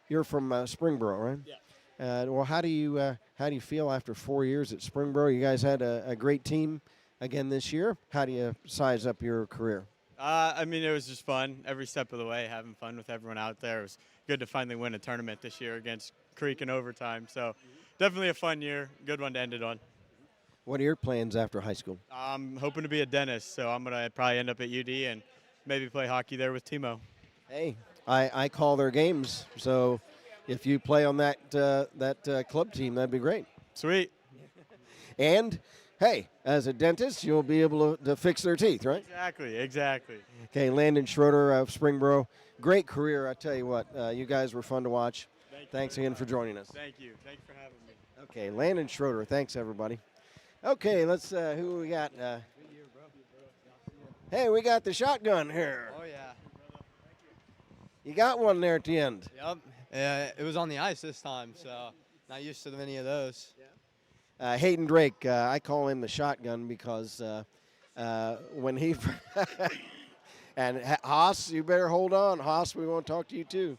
you're from Springboro, right? Yeah. Well, how do you feel after 4 years at Springboro? You guys had a great team again this year. How do you size up your career? I mean, it was just fun every step of the way, having fun with everyone out there. It was good to finally win a tournament this year against Creek in overtime. So definitely a fun year, good one to end it on. What are your plans after high school? I'm hoping to be a dentist, so I'm going to probably end up at UD and maybe play hockey there with Timo. Hey, I call their games, so if you play on that club team, that'd be great. Sweet. And, hey, as a dentist, you'll be able to fix their teeth, right? Exactly. Okay, Landon Schroeder of Springboro. Great career, I tell you what. You guys were fun to watch. Thanks again for joining us. Thank you. Thanks for having me. Okay, Landon Schroeder. Thanks, everybody. Okay, let's, who we got? Hey, we got the shotgun here. Oh, yeah. You got one there at the end. Yep. It was on the ice this time, so not used to many of those. Hayden Drake, I call him the shotgun because when he and Haas, you better hold on. Haas, we want to talk to you too.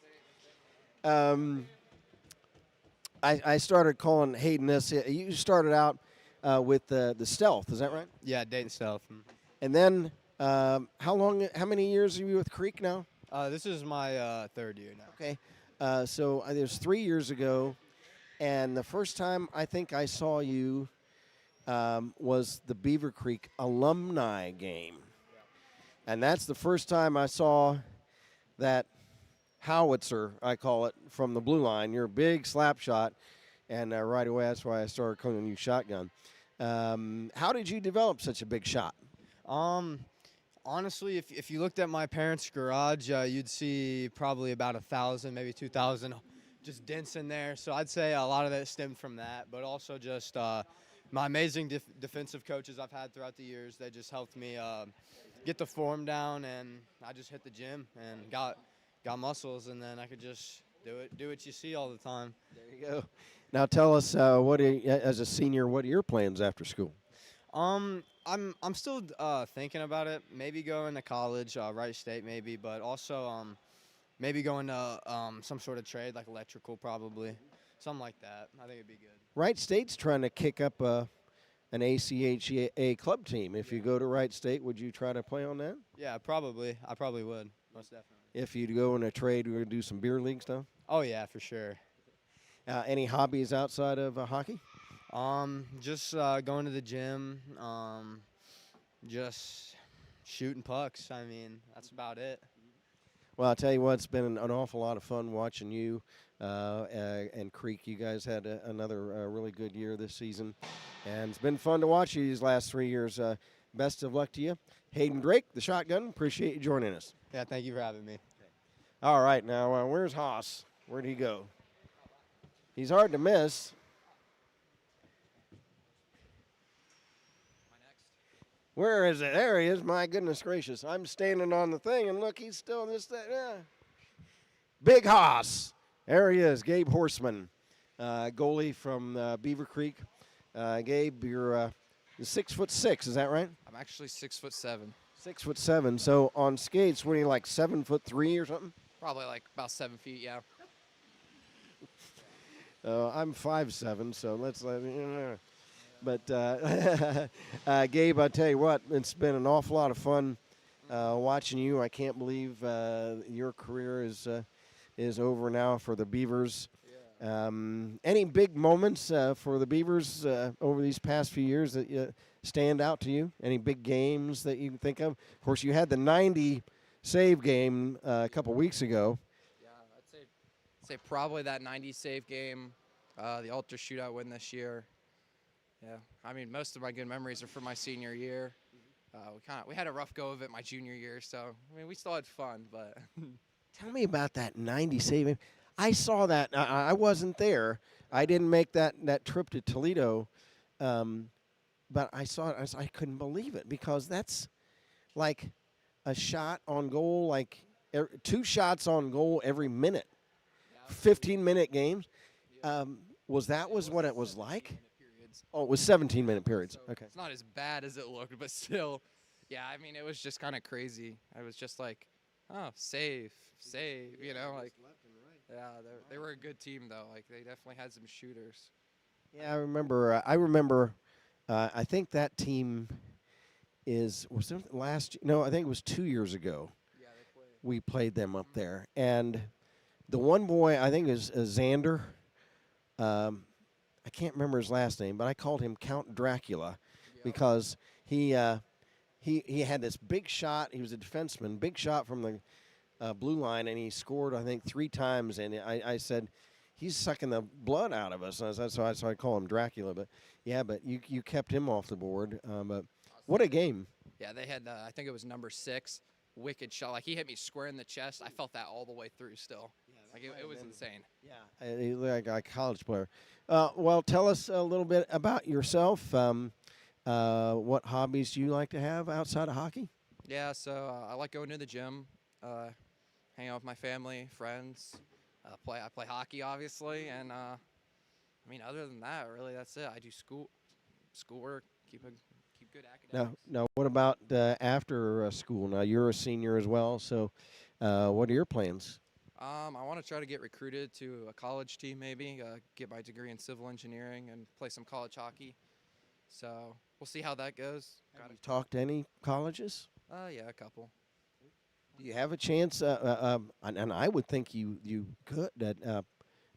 I started calling Hayden this. You started out with the Stealth, is that right? Yeah, Dayton Stealth. And then how many years are you with Creek now? This is my third year now. Okay. So it was 3 years ago, and the first time I think I saw you was the Beaver Creek alumni game. And that's the first time I saw that howitzer, I call it, from the blue line. You're a big slap shot, and right away that's why I started calling you shotgun. How did you develop such a big shot? Honestly, if you looked at my parents' garage, you'd see probably about 1,000, maybe 2,000 just dents in there. So I'd say a lot of that stemmed from that, but also just my amazing defensive coaches I've had throughout the years. They just helped me get the form down, and I just hit the gym and got muscles, and then I could just do what you see all the time. There you go. Now tell us, as a senior, what are your plans after school? I'm still thinking about it. Maybe going to college, Wright State maybe, but also maybe going to some sort of trade like electrical probably, something like that. I think it'd be good. Wright State's trying to kick up an ACHA club team. If you go to Wright State, would you try to play on that? Yeah, probably. I probably would, most definitely. If you'd go in a trade, we're going to do some beer league stuff? Oh, yeah, for sure. Any hobbies outside of hockey? Just going to the gym, just shooting pucks. I mean, that's about it. Well, I'll tell you what, it's been an awful lot of fun watching you and Creek. You guys had another really good year this season, and it's been fun to watch you these last 3 years. Best of luck to you. Hayden Drake, the shotgun, appreciate you joining us. Yeah, thank you for having me. All right, now where's Haas? Where'd he go? He's hard to miss. Where is it? There he is. My goodness gracious. I'm standing on the thing, and look, he's still in this thing. Yeah. Big Haas. There he is, Gabe Horseman, goalie from Beaver Creek. Gabe, you're 6'6", is that right? I'm actually 6'7". 6'7". So on skates, what are you, like 7'3" or something? Probably like about 7 feet, yeah. I'm 5'7", so let's let me. But Gabe, I tell you what, it's been an awful lot of fun watching you. I can't believe your career is over now for the Beavers. Yeah. Any big moments for the Beavers over these past few years that stand out to you? Any big games that you can think of? Of course, you had the 90 save game a couple weeks ago. Yeah, I'd say probably that 90 save game, the Ultra Shootout win this year. Yeah, I mean, most of my good memories are from my senior year. We had a rough go of it my junior year, so I mean, we still had fun. But tell me about that 90 save. I saw that. I wasn't there. I didn't make that trip to Toledo. but I saw it. I couldn't believe it because that's like a shot on goal, like 2 shots on goal every minute. 15-minute games. Was what it was like? Oh, it was 17-minute periods. Okay. It's not as bad as it looked, but still, yeah. I mean, it was just kind of crazy. I was just like, oh, save, you know, like. Yeah, they were a good team though. Like they definitely had some shooters. Yeah, I remember. I think that team was it last. No, I think it was 2 years ago. Yeah, they played. We played them up there, and the one boy I think is Xander. I can't remember his last name, but I called him Count Dracula because he had this big shot. He was a defenseman, big shot from the blue line, and he scored, I think, 3 times. And I said, he's sucking the blood out of us. So I call him Dracula. But you kept him off the board. But what a game! Yeah, they had. I think it was number 6, wicked shot. Like he hit me square in the chest. I felt that all the way through. Still, like it was insane. Yeah, he looked like a college player. Well, tell us a little bit about yourself. What hobbies do you like to have outside of hockey? Yeah, so I like going to the gym. Hang out with my family, friends. I play hockey, obviously, and I mean, other than that, really, that's it. I do schoolwork, keep good academics. Now, what about after school? Now, you're a senior as well, so what are your plans? I want to try to get recruited to a college team, maybe get my degree in civil engineering and play some college hockey. So we'll see how that goes. Have you talked to any colleges? Yeah, a couple. Do you have a chance? And I would think you could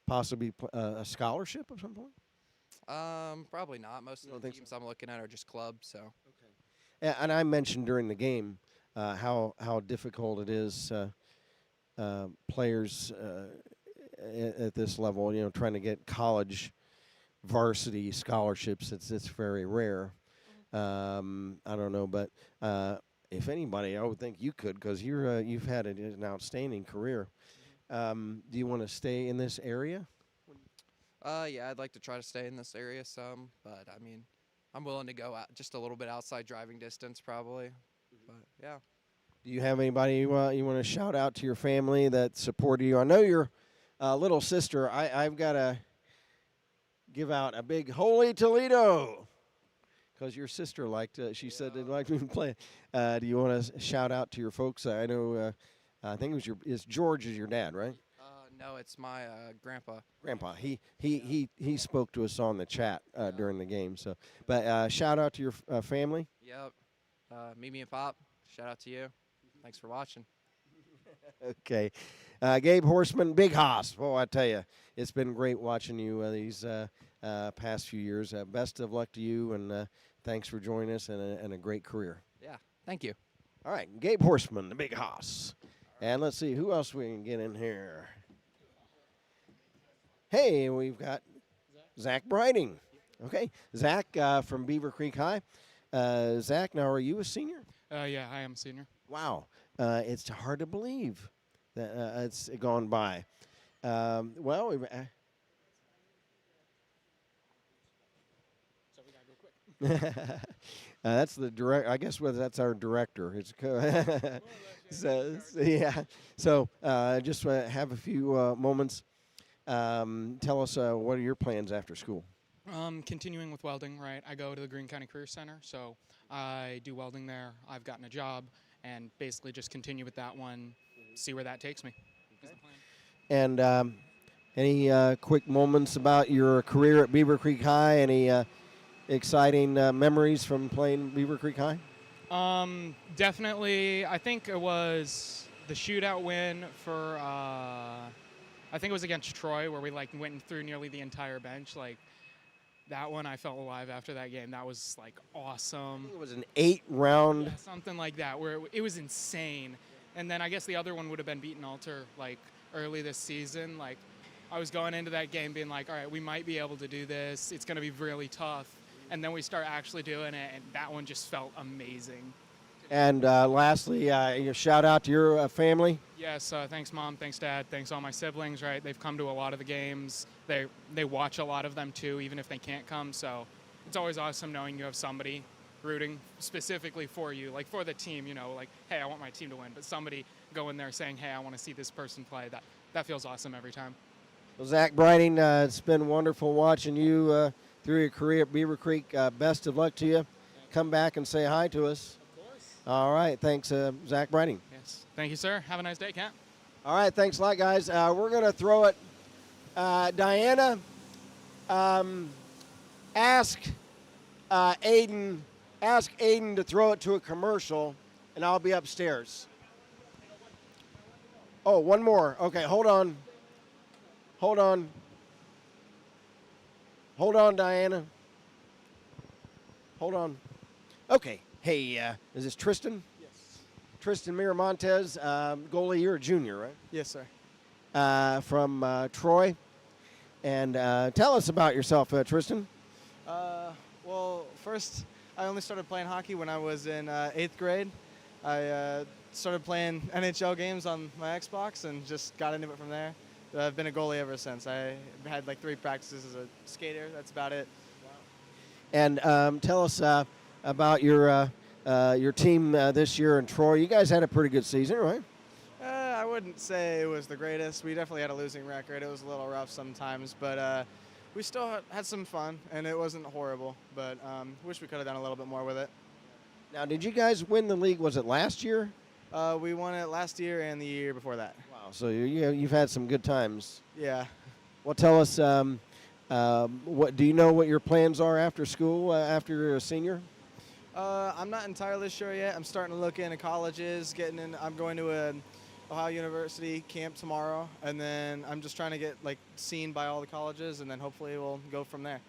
possibly a scholarship of some point. Probably not. Most of the teams I'm looking at are just clubs. So. Okay. And I mentioned during the game how difficult it is. Players at this level, trying to get college varsity scholarships. It's very rare. I don't know, but. If anybody, I would think you could because you've had an outstanding career. Do you want to stay in this area? Yeah, I'd like to try to stay in this area some, but I mean, I'm willing to go out just a little bit outside driving distance probably. But yeah. Do you have anybody you want to shout out to your family that supported you? I know your little sister. I've got to give out a big Holy Toledo. Because your sister she said they liked me to play. Do you want to shout out to your folks? I know, I think it's George is your dad, right? No, it's my grandpa. Grandpa, he spoke to us on the chat during the game. So, but shout out to your family. Yep, Mimi and Pop. Shout out to you. Thanks for watching. Okay, Gabe Horseman, Big Hoss. Oh, I tell you, it's been great watching you these past few years. Best of luck to you, and thanks for joining us and a great career. Yeah, thank you. All right, Gabe Horseman, the Big Hoss. And let's see who else we can get in here. Hey, we've got Zach Briding. Okay, Zach from Beaver Creek High. Zach, now are you a senior? Yeah, I am a senior. Wow, it's hard to believe that it's gone by. Well, we've. That's the direct. I guess that's our director. It's so yeah. So just have a few moments. Tell us what are your plans after school? Continuing with welding, right? I go to the Greene County Career Center, so I do welding there. I've gotten a job, and basically just continue with that one, see where that takes me. Is the plan. And any quick moments about your career at Beaver Creek High? Any exciting memories from playing Beaver Creek High? Definitely. I think it was the shootout win for. I think it was against Troy, where we went through nearly the entire bench. That one, I felt alive after that game. That was awesome. I think it was an 8-round. Yeah, something like that, where it was insane. And then I guess the other one would have been beaten Alter early this season. I was going into that game being all right, we might be able to do this. It's going to be really tough. And then we start actually doing it, and that one just felt amazing. And lastly, your shout out to your family. Yes, thanks Mom, thanks Dad, thanks all my siblings, right? They've come to a lot of the games. They watch a lot of them too, even if they can't come. So it's always awesome knowing you have somebody rooting specifically for you, like for the team, you know, like, hey, I want my team to win, but somebody going there saying, hey, I want to see this person play, that feels awesome every time. Well, Zach Brighting, it's been wonderful watching you through your career at Beaver Creek. Best of luck to you. Come back and say hi to us. Of course. All right. Thanks, Zach Brighting. Yes. Thank you, sir. Have a nice day, Kent. All right. Thanks a lot, guys. We're going to throw it. Diana, ask Aiden to throw it to a commercial, and I'll be upstairs. Oh, one more. Okay, hold on. Hold on, Diana. Hold on. Okay. Hey, is this Tristan? Yes. Tristan Miramontes, goalie. You're a junior, right? Yes, sir. From Troy. And tell us about yourself, Tristan. Well, first, I only started playing hockey when I was in 8th grade. I started playing NHL games on my Xbox and just got into it from there. I've been a goalie ever since. I had like 3 practices as a skater. That's about it. And tell us about your team this year in Troy. You guys had a pretty good season, right? I wouldn't say it was the greatest. We definitely had a losing record. It was a little rough sometimes, but we still had some fun, and it wasn't horrible. But wish we could have done a little bit more with it. Now, did you guys win the league? Was it last year? We won it last year and the year before that. Wow, so you've had some good times. Yeah. Well, tell us, what do you know what your plans are after school, after you're a senior? I'm not entirely sure yet. I'm starting to look into colleges, I'm going to a Ohio University camp tomorrow, and then I'm just trying to get seen by all the colleges, and then hopefully we'll go from there.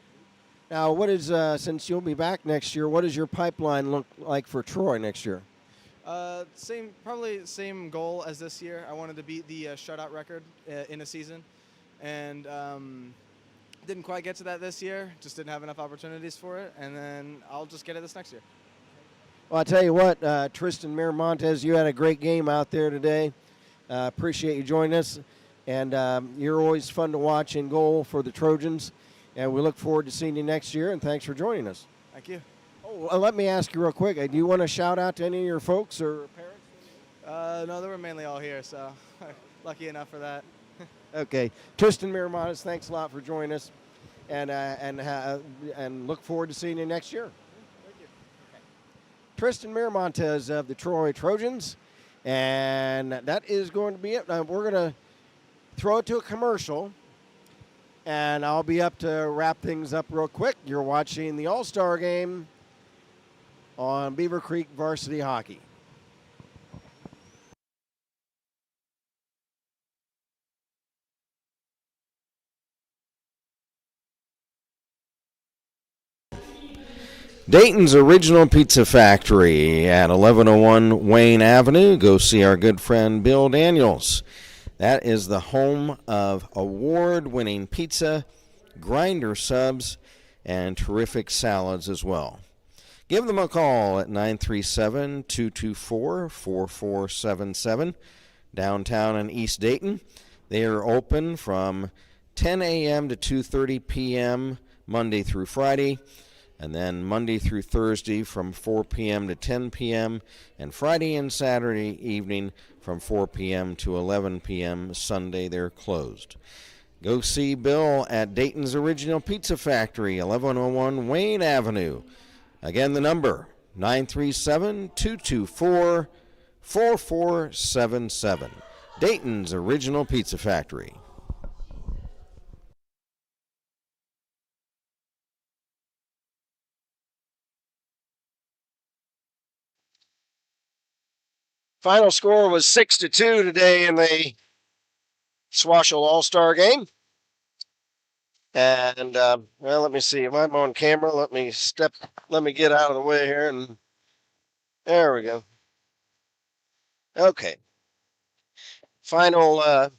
Now, what is since you'll be back next year, what does your pipeline look like for Troy next year? Probably same goal as this year. I wanted to beat the shutout record in a season, and didn't quite get to that this year. Just didn't have enough opportunities for it, and then I'll just get it this next year. Well, I tell you what, Tristan Miramontes, you had a great game out there today. Appreciate you joining us, and you're always fun to watch in goal for the Trojans, and we look forward to seeing you next year, and thanks for joining us. Thank you. Oh, let me ask you real quick, do you want to shout out to any of your folks or parents? No, they were mainly all here, so lucky enough for that. Okay. Tristan Miramontes, thanks a lot for joining us, and look forward to seeing you next year. Thank you. Okay. Tristan Miramontes of the Troy Trojans, and that is going to be it. We're going to throw it to a commercial, and I'll be up to wrap things up real quick. You're watching the All-Star Game on Beaver Creek Varsity Hockey. Dayton's Original Pizza Factory at 1101 Wayne Avenue. Go see our good friend Bill Daniels. That is the home of award-winning pizza, grinder subs, and terrific salads as well. Give them a call at 937-224-4477, downtown in East Dayton. They are open from 10 a.m. to 2:30 p.m. Monday through Friday, and then Monday through Thursday from 4 p.m. to 10 p.m., and Friday and Saturday evening from 4 p.m. to 11 p.m. Sunday, they're closed. Go see Bill at Dayton's Original Pizza Factory, 1101 Wayne Avenue. Again, the number, 937-224-4477. Dayton's Original Pizza Factory. Final score was 6-2 today in the SWOHSHL All-Star Game. And, well, let me see. If I'm on camera, let me get out of the way here. And there we go. Okay. Final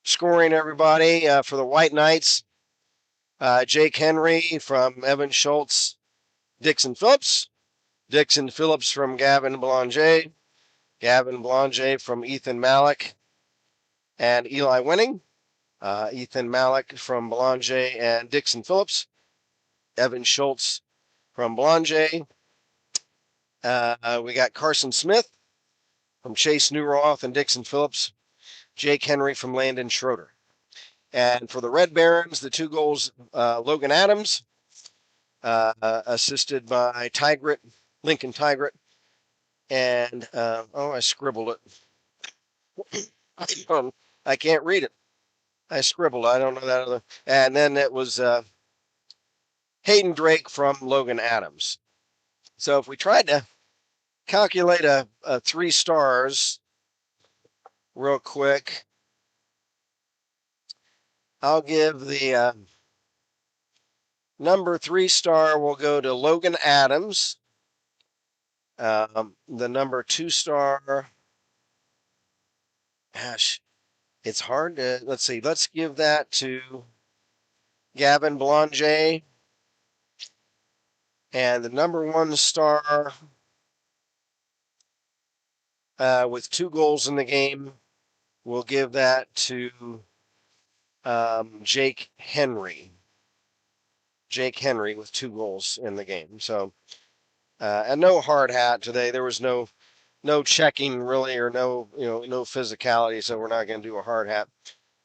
scoring, everybody, for the White Knights. Jake Henry from Evan Schultz, Dixon Phillips. Dixon Phillips from Gavin Belanger. Gavin Belanger from Ethan Malik and Eli Winning. Ethan Malik from Belanger and Dixon Phillips. Evan Schultz from Blonjay. We got Carson Smith from Chase Newroth and Dixon Phillips. Jake Henry from Landon Schroeder. And for the Red Barons, the 2 goals, Logan Adams, assisted by Lincoln Tigret. And, I scribbled it. I can't read it. I scribbled. I don't know that other. And then it was Hayden Drake from Logan Adams. So if we tried to calculate a 3 stars real quick, I'll give the number 3 star will go to Logan Adams. The number 2 star, gosh, it's hard to, let's see, let's give that to Gavin Blonjay. And the number 1 star, with 2 goals in the game, we'll give that to Jake Henry. Jake Henry with 2 goals in the game. So, and no hard hat today. There was no checking really, or no physicality. So we're not going to do a hard hat.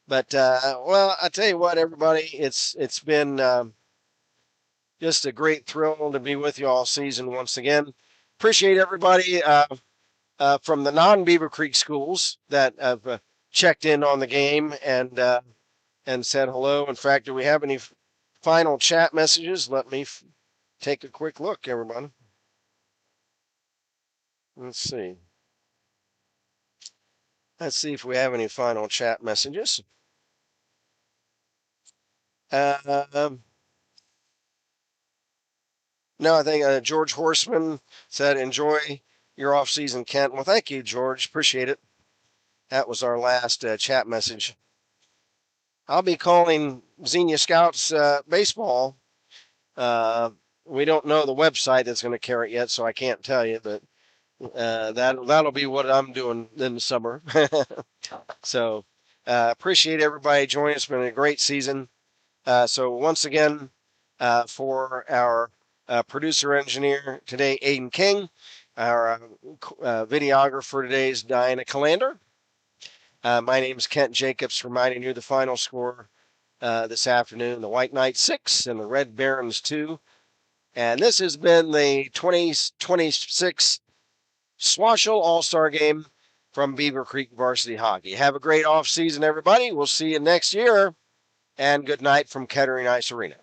But well, I tell you what, everybody, it's been just a great thrill to be with you all season once again. Appreciate everybody from the non-Beaver Creek schools that have checked in on the game and said hello. In fact, do we have any final chat messages? Let me take a quick look, everyone. Let's see. Let's see if we have any final chat messages. No, I think George Horseman said, enjoy your off-season, Kent. Well, thank you, George. Appreciate it. That was our last chat message. I'll be calling Xenia Scouts baseball. We don't know the website that's going to carry it yet, so I can't tell you, but that'll be what I'm doing in the summer. So appreciate everybody joining. It's been a great season. So once again, for our producer engineer today, Aiden King, our videographer today is Diana Calander. My name is Kent Jacobs, reminding you the final score this afternoon, the White Knights 6 and the Red Barons 2. And this has been the 2026 SWOHSHL All-Star Game from Beaver Creek Varsity Hockey. Have a great off-season, everybody. We'll see you next year. And good night from Kettering Ice Arena.